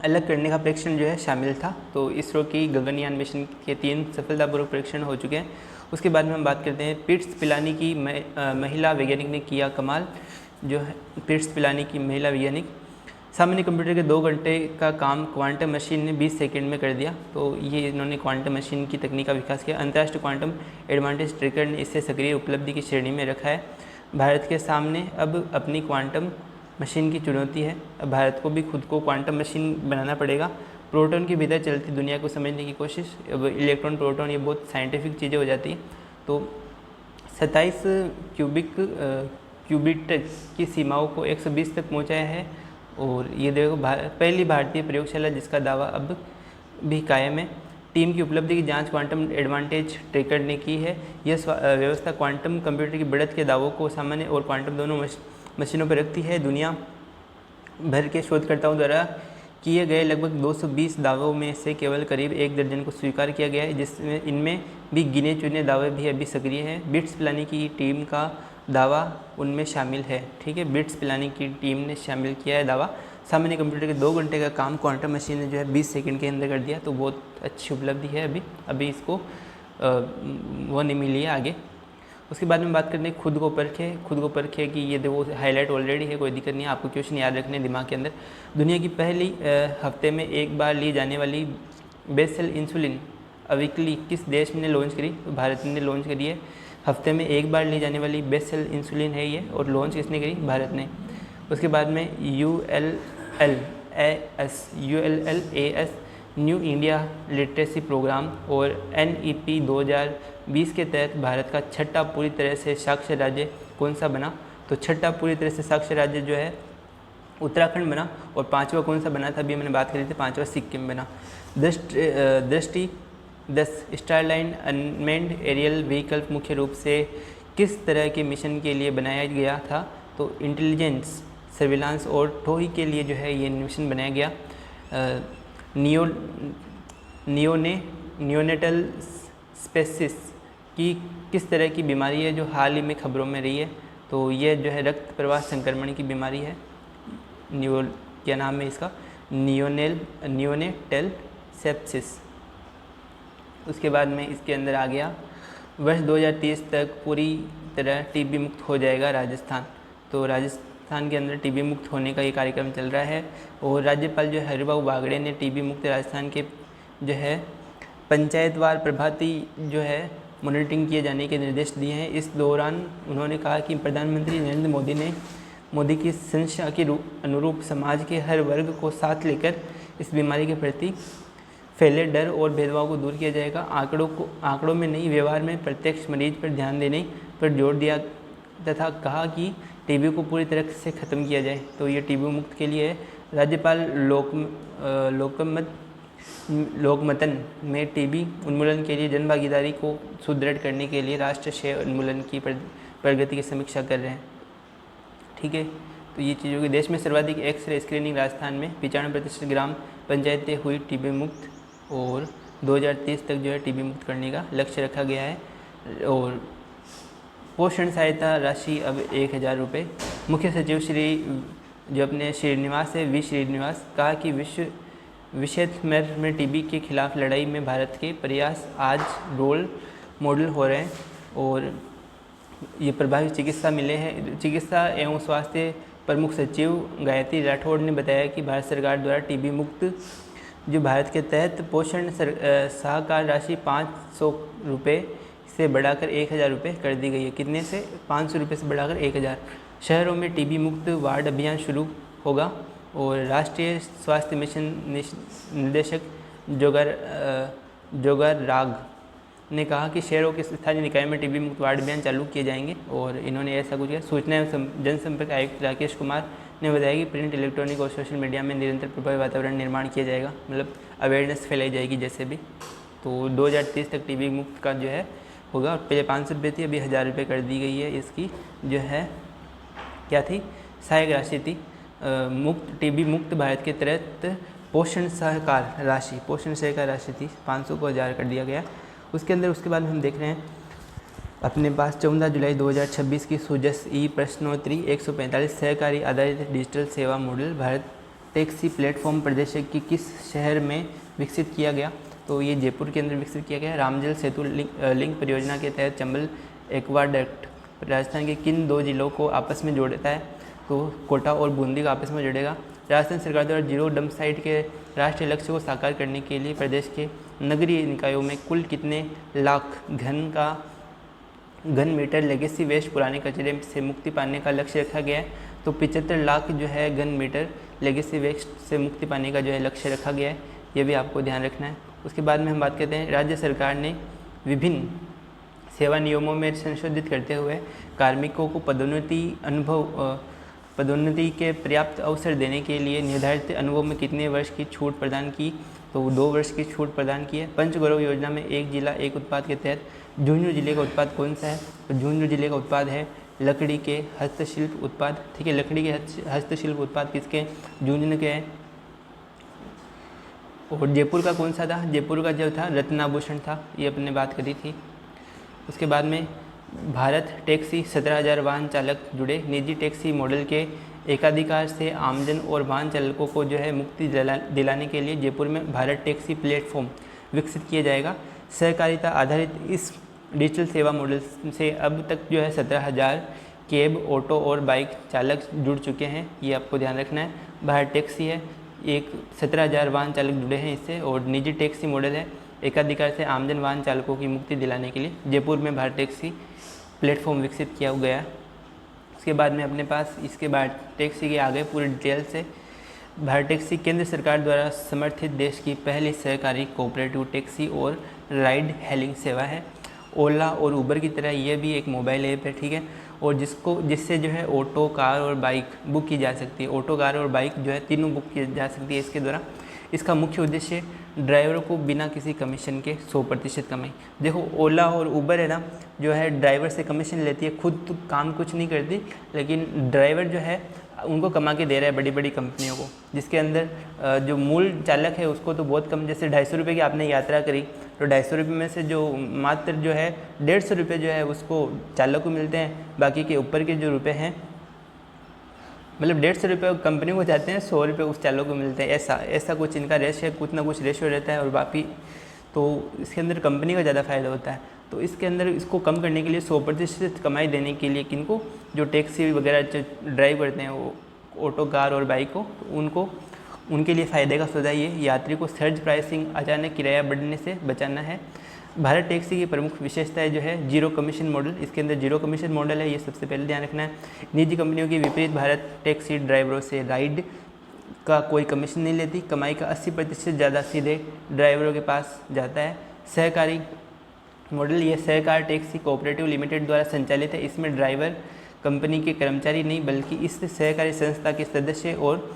अलग करने का परीक्षण जो है शामिल था। तो इसरो की गगनयान मिशन के 3 सफलतापूर्वक परीक्षण हो चुके हैं। उसके बाद में हम बात करते हैं पिट्स पिलानी की महिला वैज्ञानिक ने किया कमाल। जो है पिट्स पिलानी की महिला वैज्ञानिक, सामान्य कंप्यूटर के 2 घंटे का काम क्वांटम मशीन ने 20 सेकंड में कर दिया। तो ये इन्होंने क्वांटम मशीन की तकनीक का विकास किया। अंतर्राष्ट्रीय क्वांटम एडवांटेज ट्रैकर ने इसे सक्रिय उपलब्धि की श्रेणी में रखा है। भारत के सामने अब अपनी क्वांटम मशीन की चुनौती है। अब भारत को भी खुद को क्वांटम मशीन बनाना पड़ेगा। प्रोटॉन के भीतर चलती दुनिया को समझने की कोशिश, अब इलेक्ट्रॉन प्रोटॉन ये बहुत साइंटिफिक चीज़ें हो जाती हैं। तो 27 क्यूबिट की सीमाओं को 120 तक पहुँचाया है। और ये देखो पहली भारतीय प्रयोगशाला जिसका दावा अब भी कायम है। टीम की उपलब्धि की जांच क्वांटम एडवांटेज ट्रैकर ने की है। यह व्यवस्था क्वांटम कंप्यूटर की बढ़त के दावों को सामान्य और क्वांटम दोनों मशीनों पर रखती है। दुनिया भर के शोधकर्ताओं द्वारा किए गए लगभग 220 दावों में से केवल करीब 1 दर्जन को स्वीकार किया गया है, जिसमें इनमें भी गिने चुने दावे भी अभी सक्रिय हैं। बिट्स पिलानी की टीम का दावा उनमें शामिल है। ठीक है, बिट्स पिलानी की टीम ने शामिल किया है दावा। सामान्य कंप्यूटर के 2 घंटे का काम क्वांटम मशीन ने जो है 20 सेकंड के अंदर कर दिया। तो बहुत अच्छी उपलब्धि है। अभी इसको वो नहीं मिली है आगे। उसके बाद में बात करते हैं खुद को परखे कि ये देखो हाईलाइट ऑलरेडी है, कोई दिक्कत नहीं है, आपको क्वेश्चन याद रखने दिमाग के अंदर। दुनिया की पहली हफ्ते में एक बार ली जाने वाली बेसल इंसुलिन अविकली किस देश ने लॉन्च करी? तो भारत ने लॉन्च करी है। हफ्ते में एक बार ली जाने वाली बेसल इंसुलिन है ये, और लॉन्च किसने करी? भारत ने। उसके बाद में ULLAS new India literacy programme और NEP 2020 के तहत भारत का छठा पूरी तरह से साक्षर राज्य कौन सा बना? तो छठा पूरी तरह से साक्षर राज्य जो है उत्तराखंड बना। और 5वां कौन सा बना था? अभी मैंने बात करी थी, 5वां सिक्किम बना। दृष्टि 10 स्टारलाइन अनमेंड एरियल व्हीकल मुख्य रूप से किस तरह के मिशन के लिए बनाया गया था? तो इंटेलिजेंस, सर्विलांस और टोही के लिए जो है ये मिशन बनाया गया। नियोनेटल स्पेसिस की किस तरह की बीमारी है जो हाल ही में खबरों में रही है? तो ये जो है रक्त प्रवाह संक्रमण की बीमारी है। क्या नाम है इसका? Neonatal sepsis. उसके बाद में इसके अंदर आ गया वर्ष 2030 तक पूरी तरह टीबी मुक्त हो जाएगा राजस्थान। तो राजस्थान के अंदर टीबी मुक्त होने का ये कार्यक्रम चल रहा है। और राज्यपाल जो है हरिभाऊ बागड़े ने टीबी मुक्त राजस्थान के जो है पंचायतवार प्रभाती जो है मॉनिटरिंग किए जाने के निर्देश दिए हैं। इस दौरान उन्होंने कहा कि प्रधानमंत्री नरेंद्र मोदी की संशा के अनुरूप समाज के हर वर्ग को साथ लेकर इस बीमारी के प्रति फैले डर और भेदभाव को दूर किया जाएगा। आंकड़ों में नहीं, व्यवहार में प्रत्यक्ष मरीज पर ध्यान देने पर जोर दिया तथा कहा कि टीबी को पूरी तरह से ख़त्म किया जाए। तो ये टीबी मुक्त के लिए है। राज्यपाल लोकमतन में टीबी उन्मूलन के लिए जनभागीदारी को सुदृढ़ करने के लिए राष्ट्रीय क्षय उन्मूलन की प्रगति की समीक्षा कर रहे हैं। ठीक है, तो ये चीज़ों के देश में सर्वाधिक एक्सरे स्क्रीनिंग राजस्थान में 95% ग्राम पंचायतें हुई टीबी मुक्त। और 2030 तक जो है टीबी मुक्त करने का लक्ष्य रखा गया है। और पोषण सहायता राशि अब 1000 रुपये। मुख्य सचिव जो अपने श्रीनिवास है, वी श्रीनिवास, कहा कि विश्व में टीबी के खिलाफ लड़ाई में भारत के प्रयास आज रोल मॉडल हो रहे हैं। और ये प्रभावी चिकित्सा मिले हैं। चिकित्सा एवं स्वास्थ्य प्रमुख सचिव गायत्री राठौड़ ने बताया कि भारत सरकार द्वारा टीबी मुक्त जो भारत के तहत पोषण सहकार राशि 500 रुपये से बढ़ाकर 1000 रुपये कर दी गई है। कितने से? 500 रुपये से बढ़ाकर 1000। शहरों में टीबी मुक्त वार्ड अभियान शुरू होगा। और राष्ट्रीय स्वास्थ्य मिशन निदेशक जोगर राग ने कहा कि शहरों के स्थानीय निकाय में टीबी मुक्त वार्ड अभियान चालू किए जाएंगे। और इन्होंने ऐसा कुछ किया। सूचना एवं जनसंपर्क आयुक्त राकेश कुमार ने बताया कि प्रिंट, इलेक्ट्रॉनिक और सोशल मीडिया में निरंतर प्रभावी वातावरण निर्माण किया जाएगा, मतलब अवेयरनेस फैलाई जाएगी जैसे भी। तो 2030 तक टीबी मुक्त का जो है होगा। और पहले 500 रुपये थी, अभी 1000 रुपये कर दी गई है। इसकी जो है क्या थी? सहायक राशि थी। टीबी मुक्त भारत के तहत पोषण सहकार राशि थी 500 को 1000 कर दिया गया। उसके बाद हम देख रहे हैं अपने पास 14 जुलाई 2026 की सुजस ई प्रश्नोत्तरी 145 सहकारी आधारित डिजिटल सेवा मॉडल भारत टैक्सी प्लेटफॉर्म प्रदेश की किस शहर में विकसित किया गया? तो ये जयपुर के अंदर विकसित किया गया। रामजल सेतु लिंक परियोजना के तहत चंबल एक्वाडक्ट राजस्थान के किन 2 जिलों को आपस में जोड़ता है? तो कोटा और बूंदी को आपस में जोड़ेगा। राजस्थान सरकार द्वारा जीरो डंप साइट के राष्ट्रीय लक्ष्य को साकार करने के लिए प्रदेश के नगरीय निकायों में कुल कितने लाख घन मीटर लेगेसी वेस्ट पुराने कचरे से मुक्ति पाने का लक्ष्य रखा गया है? तो 75 लाख जो है घन मीटर लेगेसी वेस्ट से मुक्ति पाने का जो है लक्ष्य रखा गया है। ये भी आपको ध्यान रखना है। उसके बाद में हम बात करते हैं राज्य सरकार ने विभिन्न सेवा नियमों में संशोधित करते हुए कार्मिकों को पदोन्नति के पर्याप्त अवसर देने के लिए निर्धारित अनुभव में कितने वर्ष की छूट प्रदान की? तो 2 वर्ष की छूट प्रदान की है। पंचगौरव योजना में एक जिला एक उत्पाद के तहत झुंझुनू जिले का उत्पाद कौन सा है? तो झुंझुनू जिले का उत्पाद है लकड़ी के हस्तशिल्प उत्पाद। ठीक है, लकड़ी के हस्तशिल्प उत्पाद किसके? झुंझुनू के हैं। और जयपुर का कौन सा था? जयपुर का जो था रत्नाभूषण था, ये अपने बात करी थी। उसके बाद में भारत टैक्सी 17,000 वाहन चालक जुड़े। निजी टैक्सी मॉडल के एकाधिकार से आमजन और वाहन चालकों को जो है मुक्ति दिलाने के लिए जयपुर में भारत टैक्सी प्लेटफॉर्म विकसित किया जाएगा। सहकारिता आधारित इस डिजिटल सेवा मॉडल से अब तक जो है 17,000 कैब, ऑटो और बाइक चालक जुड़ चुके हैं। ये आपको ध्यान रखना है। भारत टैक्सी है, एक 17,000 वाहन चालक जुड़े हैं इससे, और निजी टैक्सी मॉडल है। एकाधिकार से आमजन वाहन चालकों की मुक्ति दिलाने के लिए जयपुर में भारत टैक्सी प्लेटफॉर्म विकसित किया गया। उसके बाद में अपने पास इसके भारत टैक्सी के आगे पूरी डिटेल से, भारत टैक्सी केंद्र सरकार द्वारा समर्थित देश की पहली सहकारी कोऑपरेटिव टैक्सी और राइड हेलिंग सेवा है। ओला और उबर की तरह यह भी एक मोबाइल ऐप है, ठीक है, और जिससे जो है ऑटो, कार और बाइक बुक की जा सकती है। ऑटो, कार और बाइक जो है तीनों बुक की जा सकती है इसके द्वारा। इसका मुख्य उद्देश्य ड्राइवरों को बिना किसी कमीशन के 100% कमाई। देखो ओला और उबर है ना, जो है ड्राइवर से कमीशन लेती है, खुद तो काम कुछ नहीं करती, लेकिन ड्राइवर जो है उनको कमा के दे रहा है बड़ी बड़ी कंपनियों को, जिसके अंदर जो मूल चालक है उसको तो बहुत कम, जैसे 250 रुपये की आपने यात्रा करी तो 250 रुपये में से जो मात्र जो है 150 रुपये जो है उसको चालक को मिलते हैं, बाकी के ऊपर के जो रुपये हैं, मतलब 150 रुपये कंपनी को जाते हैं, 100 रुपये उस चालक को मिलते हैं। ऐसा कुछ इनका रेशियो है, कुछ ना कुछ रेशियो रहता है, और बाकी तो इसके अंदर कंपनी का ज़्यादा फ़ायदा होता है। तो इसके अंदर इसको कम करने के लिए 100% कमाई देने के लिए किनको, जो टैक्सी वगैरह ड्राइव करते हैं वो ऑटो, कार और बाइक को, तो उनके लिए फ़ायदे का सौदा ये यात्री को सर्ज प्राइसिंग, अचानक किराया बढ़ने से बचाना है। भारत टैक्सी की प्रमुख विशेषताएं जो है जीरो कमीशन मॉडल, इसके अंदर जीरो कमीशन मॉडल है, ये सबसे पहले ध्यान रखना है। निजी कंपनियों के विपरीत भारत टैक्सी ड्राइवरों से राइड का कोई कमीशन नहीं लेती, कमाई का 80% ज़्यादा सीधे ड्राइवरों के पास जाता है। सहकारी मॉडल, ये सहकार टैक्सी कोऑपरेटिव लिमिटेड द्वारा संचालित है। इसमें ड्राइवर कंपनी के कर्मचारी नहीं बल्कि इस सहकारी संस्था के सदस्य और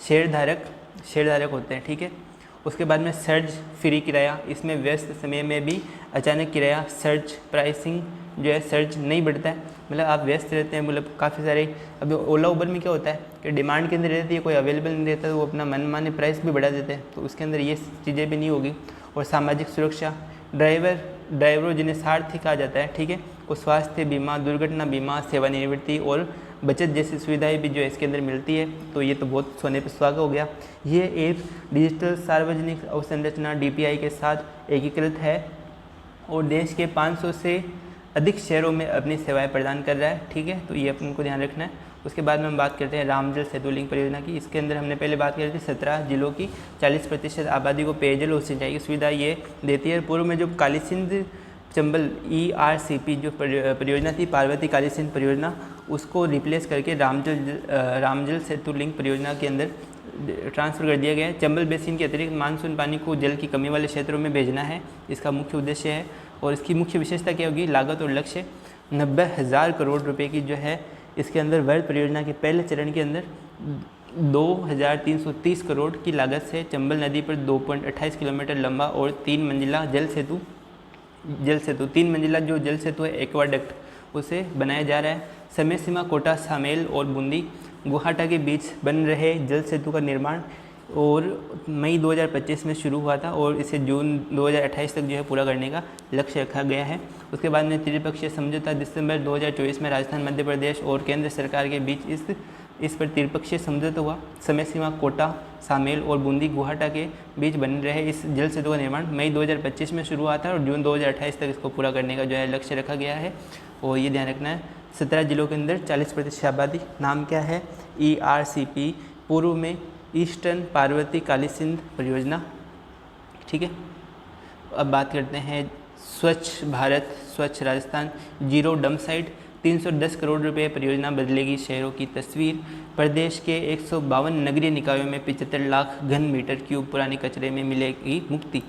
शेयरधारक होते हैं, ठीक है। उसके बाद में सर्ज फ्री किराया, इसमें व्यस्त समय में भी अचानक किराया सर्ज प्राइसिंग जो है सर्ज नहीं बढ़ता है, मतलब आप व्यस्त रहते हैं, मतलब काफ़ी सारे, अभी ओला उबर में क्या होता है कि डिमांड के अंदर रहती है, कोई अवेलेबल नहीं रहता तो वो अपना मनमाने प्राइस भी बढ़ा देते हैं, तो उसके अंदर ये चीज़ें भी नहीं होगी। और सामाजिक सुरक्षा, ड्राइवरों जिन्हें सारथी कहा जाता है, ठीक है, को स्वास्थ्य बीमा, दुर्घटना बीमा, सेवानिवृत्ति और बचत जैसी सुविधाएं भी जो है इसके अंदर मिलती है, तो ये तो बहुत सोने पर सुहागा हो गया। ये ऐप डिजिटल सार्वजनिक अवसंरचना DPI के साथ एकीकृत है और देश के 500 से अधिक शहरों में अपनी सेवाएं प्रदान कर रहा है, ठीक है, तो ये अपन को ध्यान रखना है। उसके बाद में हम बात करते हैं रामजल सेतु लिंक परियोजना की। इसके अंदर हमने पहले बात करी थी 17 जिलों की 40% आबादी को पेयजल और सिंचाई की सुविधा ये देती है। पूर्व में जो काली सिंध चंबल ERCP जो परियोजना थी, पार्वती काली सिंध परियोजना, उसको रिप्लेस करके रामजल सेतु लिंक परियोजना के अंदर ट्रांसफ़र कर दिया गया है। चंबल बेसिन के अतिरिक्त मानसून पानी को जल की कमी वाले क्षेत्रों में भेजना है, इसका मुख्य उद्देश्य है। और इसकी मुख्य विशेषता क्या होगी, लागत और लक्ष्य 90,000 करोड़ रुपए की जो है इसके अंदर वर्ध परियोजना के पहले चरण के अंदर 2,330 करोड़ की लागत से चंबल नदी पर 2.28 किलोमीटर लंबा और 3 मंजिला जल सेतु 3 मंजिला जो जल सेतु है एक्वाडक्ट, उसे बनाया जा रहा है। समय सीमा कोटा, सामेल और बूंदी गुवाहाटी के बीच बन रहे जल सेतु का निर्माण और मई 2025 में शुरू हुआ था और इसे जून 2028 तक जो है पूरा करने का लक्ष्य रखा गया है। उसके बाद में त्रिपक्षीय समझौता दिसंबर 2024 में राजस्थान, मध्य प्रदेश और केंद्र सरकार के बीच इस पर त्रिपक्षीय समझौता हुआ। समय सीमा कोटा, सामेल और बूंदी गुवाहाटी के बीच बन रहे इस जल सेतु का निर्माण मई 2025 में शुरू हुआ था और जून 2028 तक इसको पूरा करने का जो है लक्ष्य रखा गया है। और ये ध्यान रखना है 17 जिलों के अंदर 40% आबादी। नाम क्या है, ERCP, पूर्व में ईस्टर्न पार्वती काली सिंध परियोजना, ठीक है। अब बात करते हैं स्वच्छ भारत, स्वच्छ Rajasthan, zero dump site, 310 crore रुपए परियोजना बदलेगी शहरों की तस्वीर। प्रदेश के 152 नगरीय निकायों में 75 लाख घन मीटर क्यूब पुराने कचरे में मिलेगी मुक्ति।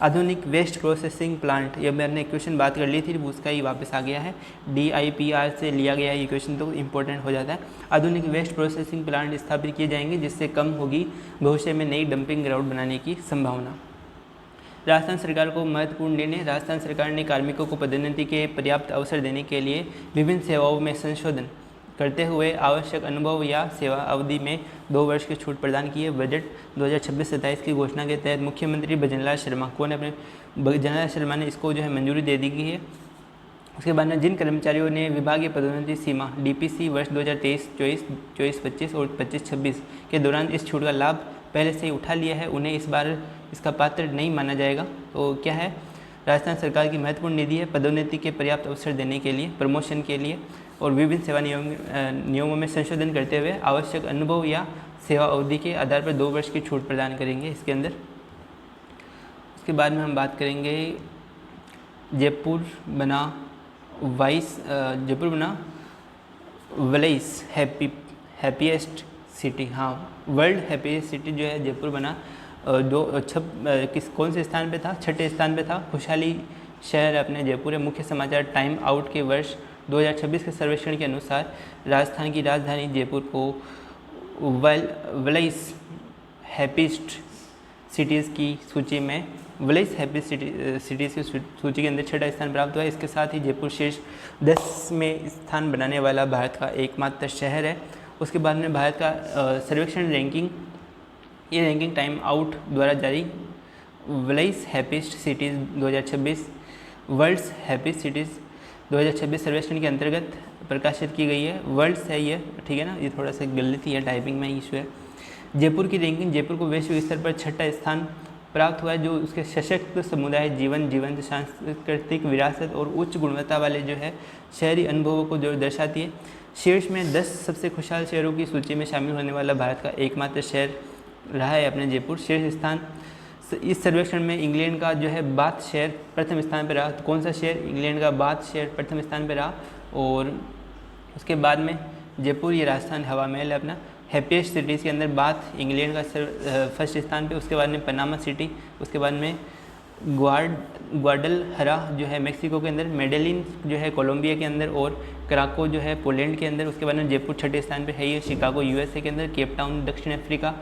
आधुनिक वेस्ट प्रोसेसिंग प्लांट, ये मैंने क्वेश्चन बात कर ली थी, उसका ही वापस आ गया है, DIPR से लिया गया ये क्वेश्चन, तो इम्पोर्टेंट हो जाता है। आधुनिक वेस्ट प्रोसेसिंग प्लांट स्थापित किए जाएंगे जिससे कम होगी भविष्य में नई डंपिंग ग्राउंड बनाने की संभावना। राजस्थान सरकार को महत्वपूर्ण निर्णय, राजस्थान सरकार ने कार्मिकों को पदोन्नति के पर्याप्त अवसर देने के लिए विभिन्न सेवाओं में संशोधन करते हुए आवश्यक अनुभव या सेवा अवधि में 2 वर्ष की छूट प्रदान की है। बजट 2026-27 की घोषणा के तहत मुख्यमंत्री भजनलाल शर्मा, कौन है अपने भजनलाल शर्मा ने इसको जो है मंजूरी दे दी गई है। उसके बाद में जिन कर्मचारियों ने विभागीय पदोन्नति सीमा DPC वर्ष 2023-24, 24-25 और 25-26 के दौरान इस छूट का लाभ पहले से ही उठा लिया है, उन्हें इस बार इसका पात्र नहीं माना जाएगा। तो क्या है, राजस्थान सरकार की महत्वपूर्ण निधि है पदोन्नति के पर्याप्त अवसर देने के लिए, प्रमोशन के लिए और विभिन्न सेवा नियमों में संशोधन करते हुए आवश्यक अनुभव या सेवा अवधि के आधार पर 2 वर्ष की छूट प्रदान करेंगे इसके अंदर। उसके बाद में हम बात करेंगे जयपुर बना वलाइस हैप्पीएस्ट सिटी। हाँ, वर्ल्ड हैप्पीएस्ट सिटी जो है जयपुर बना कौन से स्थान पे था? 6ठे स्थान पे था। खुशहाली शहर अपने जयपुर है। मुख्य समाचार टाइम आउट के वर्ष 2026 के सर्वेक्षण के अनुसार राजस्थान की राजधानी जयपुर को वलाइस हैप्पीएस्ट सिटीज़ की सूची में वलाइस हैप्पी सिटीज़ की सूची के अंदर 6ठा स्थान प्राप्त हुआ है। इसके साथ ही जयपुर शीर्ष 10 में स्थान बनाने वाला भारत का एकमात्र शहर है। उसके बाद में भारत का सर्वेक्षण रैंकिंग, ये रैंकिंग टाइम आउट द्वारा जारी वलाइस happiest cities 2026 world's happiest cities 2026 सर्वेक्षण के अंतर्गत प्रकाशित की गई है। वर्ल्ड्स है ये, ठीक है ना, ये थोड़ा सा गलती है, टाइपिंग में इशू है। जयपुर की रैंकिंग, जयपुर को वैश्विक स्तर पर 6ठा स्थान प्राप्त हुआ है, जो उसके सशक्त समुदाय जीवंत सांस्कृतिक विरासत और उच्च गुणवत्ता वाले जो है शहरी अनुभवों को जो दर्शाती है। शीर्ष में 10 सबसे खुशहाल शहरों की सूची में शामिल होने वाला भारत का एकमात्र शहर रहा है अपने जयपुर। शीर्ष स्थान इस सर्वेक्षण में इंग्लैंड का जो है बाथ शहर प्रथम स्थान पर रहा। तो कौन सा शहर? इंग्लैंड का बाथ शहर प्रथम स्थान पर रहा। और उसके बाद में जयपुर, ये राजस्थान हवा महल है अपना। हैप्पीएस्ट सिटीज़ के अंदर बाथ इंग्लैंड का फर्स्ट स्थान पे। उसके बाद में पनामा सिटी, उसके बाद में ग्वाडलहरा जो है मेक्सिको के अंदर, मेडेलिन जो है कोलंबिया के अंदर और कराको जो है पोलैंड के अंदर। उसके बाद में जयपुर 6ठे स्थान पे है ये, शिकागो USA के अंदर, केप टाउन दक्षिण अफ्रीका,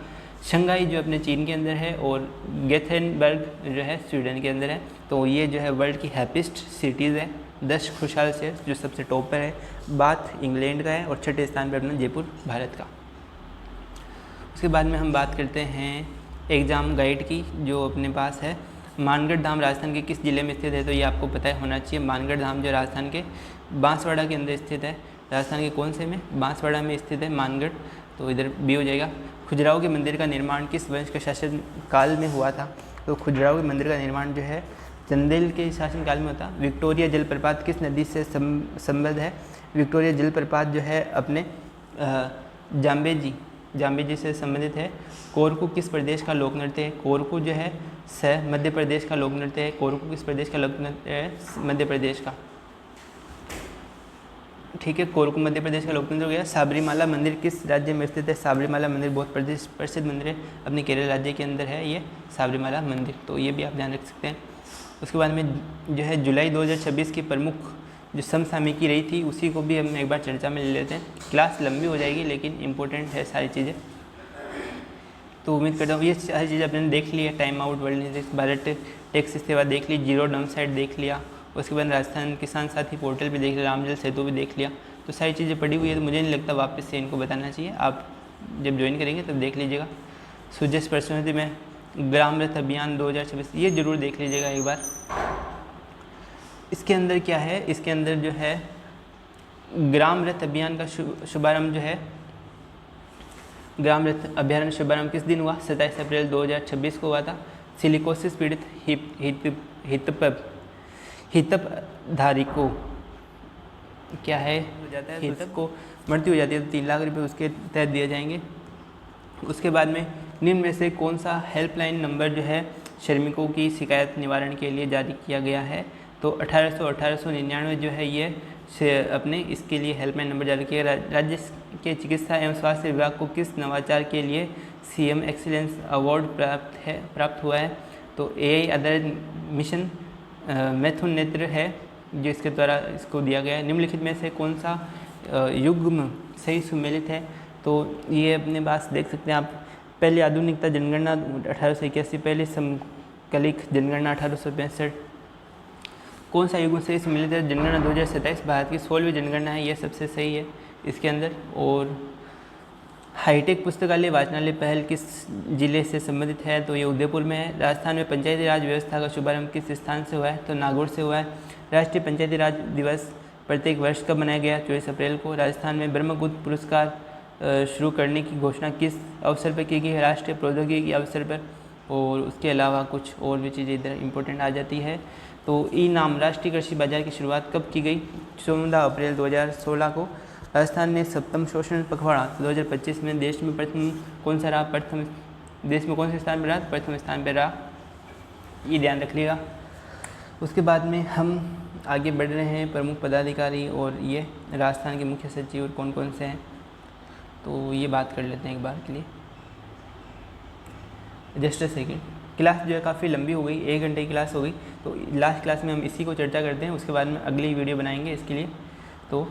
शंघाई जो अपने चीन के अंदर है और गेथेनबर्ग जो है स्वीडन के अंदर है। तो ये जो है वर्ल्ड की हैप्पीएस्ट सिटीज़ है, 10 खुशहाल शहर जो सबसे टॉप पर है। बाथ इंग्लैंड का है और 6ठे स्थान पर अपना जयपुर भारत का। उसके बाद में हम बात करते हैं एग्ज़ाम गाइड की, जो अपने पास है। मानगढ़ धाम राजस्थान के किस जिले में स्थित है? तो ये आपको पता है होना चाहिए। मानगढ़ धाम जो राजस्थान के बांसवाड़ा के अंदर स्थित है। राजस्थान के कौन से में? बांसवाड़ा में स्थित है मानगढ़, तो इधर बी हो जाएगा। खुजराहो के मंदिर का निर्माण किस वंश के शासन काल में हुआ था? तो खुजराहो के मंदिर का निर्माण जो है चंदेल के शासनकाल में होता। विक्टोरिया जलप्रपात किस नदी से संबद्ध है? विक्टोरिया जलप्रपात जो है अपने जाम्बेजी से संबंधित है। कोरकू किस प्रदेश का लोक नृत्य है? कोरकू जो है मध्य प्रदेश का लोक नृत्य है। कोरकू किस प्रदेश का लोक नृत्य है? मध्य प्रदेश का, ठीक है। कोरकू मध्य प्रदेश का लोक नृत्य हो गया। साबरीमाला मंदिर किस राज्य में स्थित है? साबरीमाला मंदिर बहुत प्रसिद्ध मंदिर है, अपने केरल राज्य के अंदर है ये साबरीमाला मंदिर, तो ये भी आप ध्यान रख सकते हैं। उसके बाद में जो है जुलाई 2026 की प्रमुख जो समसामयिकी रही थी, उसी को भी हम एक बार चर्चा में ले लेते हैं। क्लास लंबी हो जाएगी लेकिन इम्पोर्टेंट है सारी चीज़ें, तो उम्मीद करता हूँ ये सारी चीज़ें आपने देख ली है। Time out, world news, Bharat tax सेवा देख ली, जीरो डाउन साइड देख लिया, उसके बाद राजस्थान किसान साथी पोर्टल भी देख लिया, रामजल सेतु भी देख लिया। तो सारी चीज़ें पड़ी हुई है, तो मुझे नहीं लगता वापस से इनको बताना चाहिए। आप जब ज्वाइन करेंगे तब देख लीजिएगा। सुजस पर्सनैलिटी में ग्राम रथ अभियान 2026, ये जरूर देख लीजिएगा एक बार। इसके अंदर क्या है? इसके अंदर जो है ग्राम रथ अभियान का शुभारंभ जो है, ग्राम रथ अभियान शुभारंभ किस दिन हुआ? 27 अप्रैल 2026 को हुआ था। सिलिकोसिस पीड़ित हितपधारी को क्या है हो जाता है, हितप को मृत्यु हो जाती है तो 3 लाख रुपये उसके तहत दिए जाएंगे। उसके बाद में निम्न में से कौन सा हेल्पलाइन नंबर जो है श्रमिकों की शिकायत निवारण के लिए जारी किया गया है? तो 1899 जो है ये से अपने इसके लिए हेल्पलाइन नंबर जारी किया। राज्य के चिकित्सा एवं स्वास्थ्य विभाग को किस नवाचार के लिए CM एक्सीलेंस अवार्ड प्राप्त हुआ है? तो AI आधारित मिशन मैथुन नेत्र है जो इसके द्वारा इसको दिया गया है। निम्नलिखित में से कौन सा युग्म सही सुमेलित है? तो ये अपने पास देख सकते हैं आप। पहले आधुनिकता जनगणना 1881, पहले समकालिक जनगणना 1865। कौन सा युग्म सही सुमेलित है? जनगणना 2027 भारत की 16वीं जनगणना है, ये सबसे सही है इसके अंदर। और हाईटेक पुस्तकालय वाचनालय पहल किस जिले से संबंधित है? तो ये उदयपुर में है। राजस्थान में पंचायती राज व्यवस्था का शुभारंभ किस स्थान से हुआ है? तो नागौर से हुआ है। राष्ट्रीय पंचायती राज दिवस प्रत्येक वर्ष कब मनाया गया? 24 अप्रैल को। राजस्थान में ब्रह्मगुप्त पुरस्कार शुरू करने की घोषणा किस अवसर पर की गई है? राष्ट्रीय प्रौद्योगिकी अवसर पर। और उसके अलावा कुछ और भी चीज़ें इधर इंपॉर्टेंट आ जाती है। तो ई नाम राष्ट्रीय कृषि बाजार की शुरुआत कब की गई? 14 अप्रैल 2016 को। राजस्थान ने सप्तम शोषण पखवाड़ा 2025 में देश में प्रथम कौन सा रहा? देश में कौन से स्थान पर रहा? प्रथम स्थान पर रहा, ये ध्यान रखिएगा। उसके बाद में हम आगे बढ़ रहे हैं। प्रमुख पदाधिकारी और ये राजस्थान के मुख्य सचिव और कौन कौन से हैं, तो ये बात कर लेते हैं एक बार के लिए। Just a second. क्लास जो है काफ़ी लंबी हो गई, 1 घंटे की क्लास हो गई, तो लास्ट क्लास में हम इसी को चर्चा करते हैं। उसके बाद में अगली वीडियो बनाएंगे इसके लिए। तो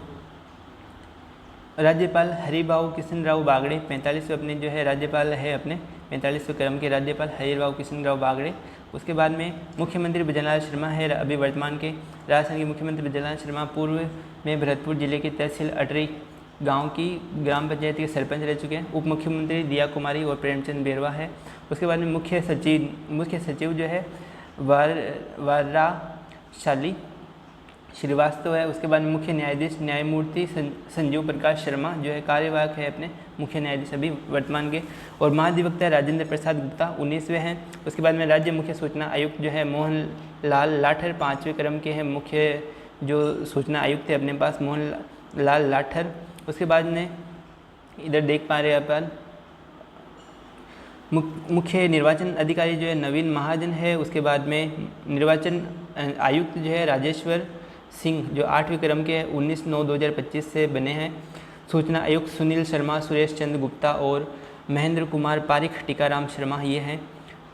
राज्यपाल हरिभाऊ किशनराव बागड़े 45वें अपने जो है राज्यपाल है, अपने 45वें क्रम के राज्यपाल हरिभाऊ किशनराव बागड़े। उसके बाद में मुख्यमंत्री ब्रजलाल शर्मा है अभी वर्तमान के। राजस्थान के मुख्यमंत्री ब्रजलाल शर्मा पूर्व में भरतपुर जिले के तहसील अटरी गांव की ग्राम पंचायत के सरपंच रह चुके हैं। उप मुख्यमंत्री दिया कुमारी और प्रेमचंद बेरवा है। उसके बाद में मुख्य सचिव जो है वाराशाली श्रीवास्तव है। उसके बाद में मुख्य न्यायाधीश न्यायमूर्ति संजीव प्रकाश शर्मा जो है कार्यवाहक है अपने मुख्य न्यायाधीश अभी वर्तमान के। और महाधिवक्ता राजेंद्र प्रसाद गुप्ता 19वें हैं। उसके बाद में राज्य मुख्य सूचना आयुक्त जो है मोहन लाल लाठर 5वें क्रम के हैं। मुख्य जो सूचना आयुक्त थे अपने पास मोहन लाल लाठर। उसके बाद में इधर देख पा रहे हैं अपन मुख्य निर्वाचन अधिकारी जो है नवीन महाजन है। उसके बाद में निर्वाचन आयुक्त जो है राजेश्वर सिंह जो 8वें क्रम के 19/9/2025 से बने हैं। सूचना आयुक्त सुनील शर्मा, सुरेश चंद्र गुप्ता और महेंद्र कुमार पारिक, टीकाराम शर्मा ये हैं।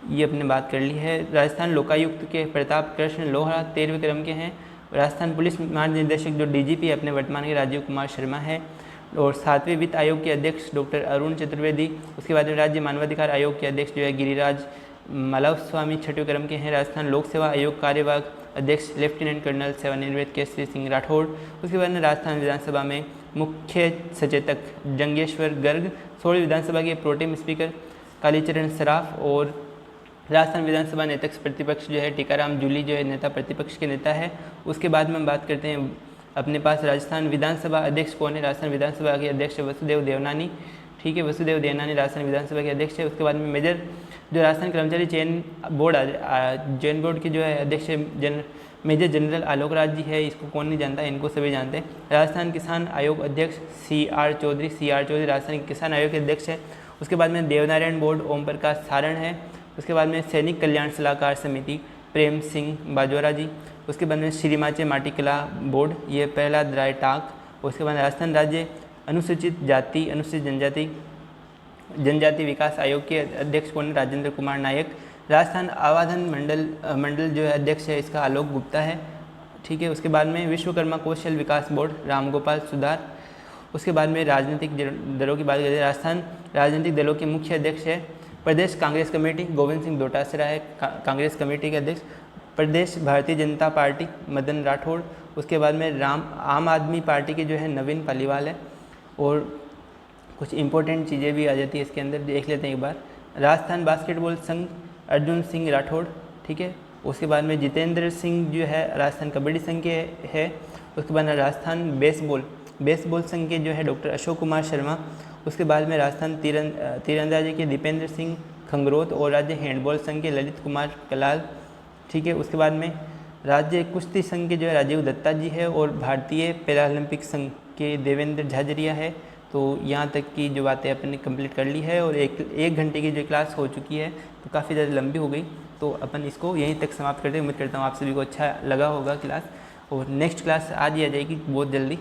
ये अपने बात कर ली है। राजस्थान लोकायुक्त के प्रताप कृष्ण लोहरा 13वें क्रम के हैं। राजस्थान पुलिस महानिदेशक जो डीजीपी अपने वर्तमान के राजीव कुमार शर्मा है। और 7वें वित्त आयोग के अध्यक्ष डॉक्टर अरुण चतुर्वेदी। उसके बाद में राज्य मानवाधिकार आयोग के अध्यक्ष जो है गिरिराज मलव स्वामी 6वें क्रम के हैं। राजस्थान लोक सेवा आयोग कार्यवाहक अध्यक्ष लेफ्टिनेंट कर्नल सेवानिवृत्त केसरी सिंह राठौड़। उसके बाद में राजस्थान विधानसभा में मुख्य सचेतक जंगेश्वर गर्ग, 16वीं विधानसभा के प्रोटेम स्पीकर कालीचरण सराफ और राजस्थान विधानसभा नेता प्रतिपक्ष जो है टीकाराम जूली जो है नेता प्रतिपक्ष के नेता है। उसके बाद में हम बात करते हैं अपने पास राजस्थान विधानसभा अध्यक्ष कौन है? राजस्थान विधानसभा के अध्यक्ष वसुदेव देवनानी। ठीक है, वसुदेव देवनानी राजस्थान विधानसभा के अध्यक्ष है। उसके बाद में मेजर जो राजस्थान कर्मचारी चयन बोर्ड के जो है अध्यक्ष मेजर जनरल आलोक राज जी है। इसको कौन नहीं जानता, इनको सभी जानते हैं। राजस्थान किसान आयोग अध्यक्ष CR चौधरी राजस्थान किसान आयोग के अध्यक्ष है। उसके बाद में देवनारायण बोर्ड ओम प्रकाश सारण है। उसके बाद में सैनिक कल्याण सलाहकार समिति प्रेम सिंह बाजोरा जी। उसके बाद में श्रीमाचे माटीकला बोर्ड ये प्रहलाद राय टाक। उसके बाद राजस्थान राज्य अनुसूचित जाति अनुसूचित जनजाति विकास आयोग के अध्यक्ष कौन है? राजेंद्र कुमार नायक। राजस्थान आवाधन मंडल जो है अध्यक्ष है इसका आलोक गुप्ता है। ठीक है, उसके बाद में विश्वकर्मा कौशल विकास बोर्ड रामगोपाल सुधार। उसके बाद में राजनीतिक दलों की बात करें, राजस्थान राजनीतिक दलों के मुख्य अध्यक्ष है प्रदेश कांग्रेस कमेटी गोविंद सिंह डोटासरा है कांग्रेस कमेटी के अध्यक्ष। प्रदेश भारतीय जनता पार्टी मदन राठौड़। उसके बाद में आम आदमी पार्टी के जो है नवीन पालीवाल है। और कुछ इंपॉर्टेंट चीज़ें भी आ जाती है इसके अंदर, देख लेते हैं एक बार। राजस्थान बास्केटबॉल संघ अर्जुन सिंह राठौड़। ठीक है, उसके बाद में जितेंद्र सिंह जो है राजस्थान कबड्डी संघ के है। उसके बाद राजस्थान बेसबॉल संघ के जो है डॉक्टर अशोक कुमार शर्मा। उसके बाद में राजस्थान तीरंदाजी के दीपेंद्र सिंह खंगरोत और राज्य हैंडबॉल संघ के ललित कुमार कलाल। ठीक है, उसके बाद में राज्य कुश्ती संघ के जो है राजीव दत्ता जी है और भारतीय पैरालंपिक संघ के देवेंद्र झाझरिया है। तो यहाँ तक की जो बातें अपन ने कंप्लीट कर ली है और एक घंटे की जो क्लास हो चुकी है तो काफ़ी ज़्यादा लंबी हो गई, तो अपन इसको यहीं तक समाप्त करते हैं। उम्मीद करता हूँ आप सभी को अच्छा लगा होगा क्लास, और नेक्स्ट क्लास आज ही आ जाएगी बहुत जल्दी।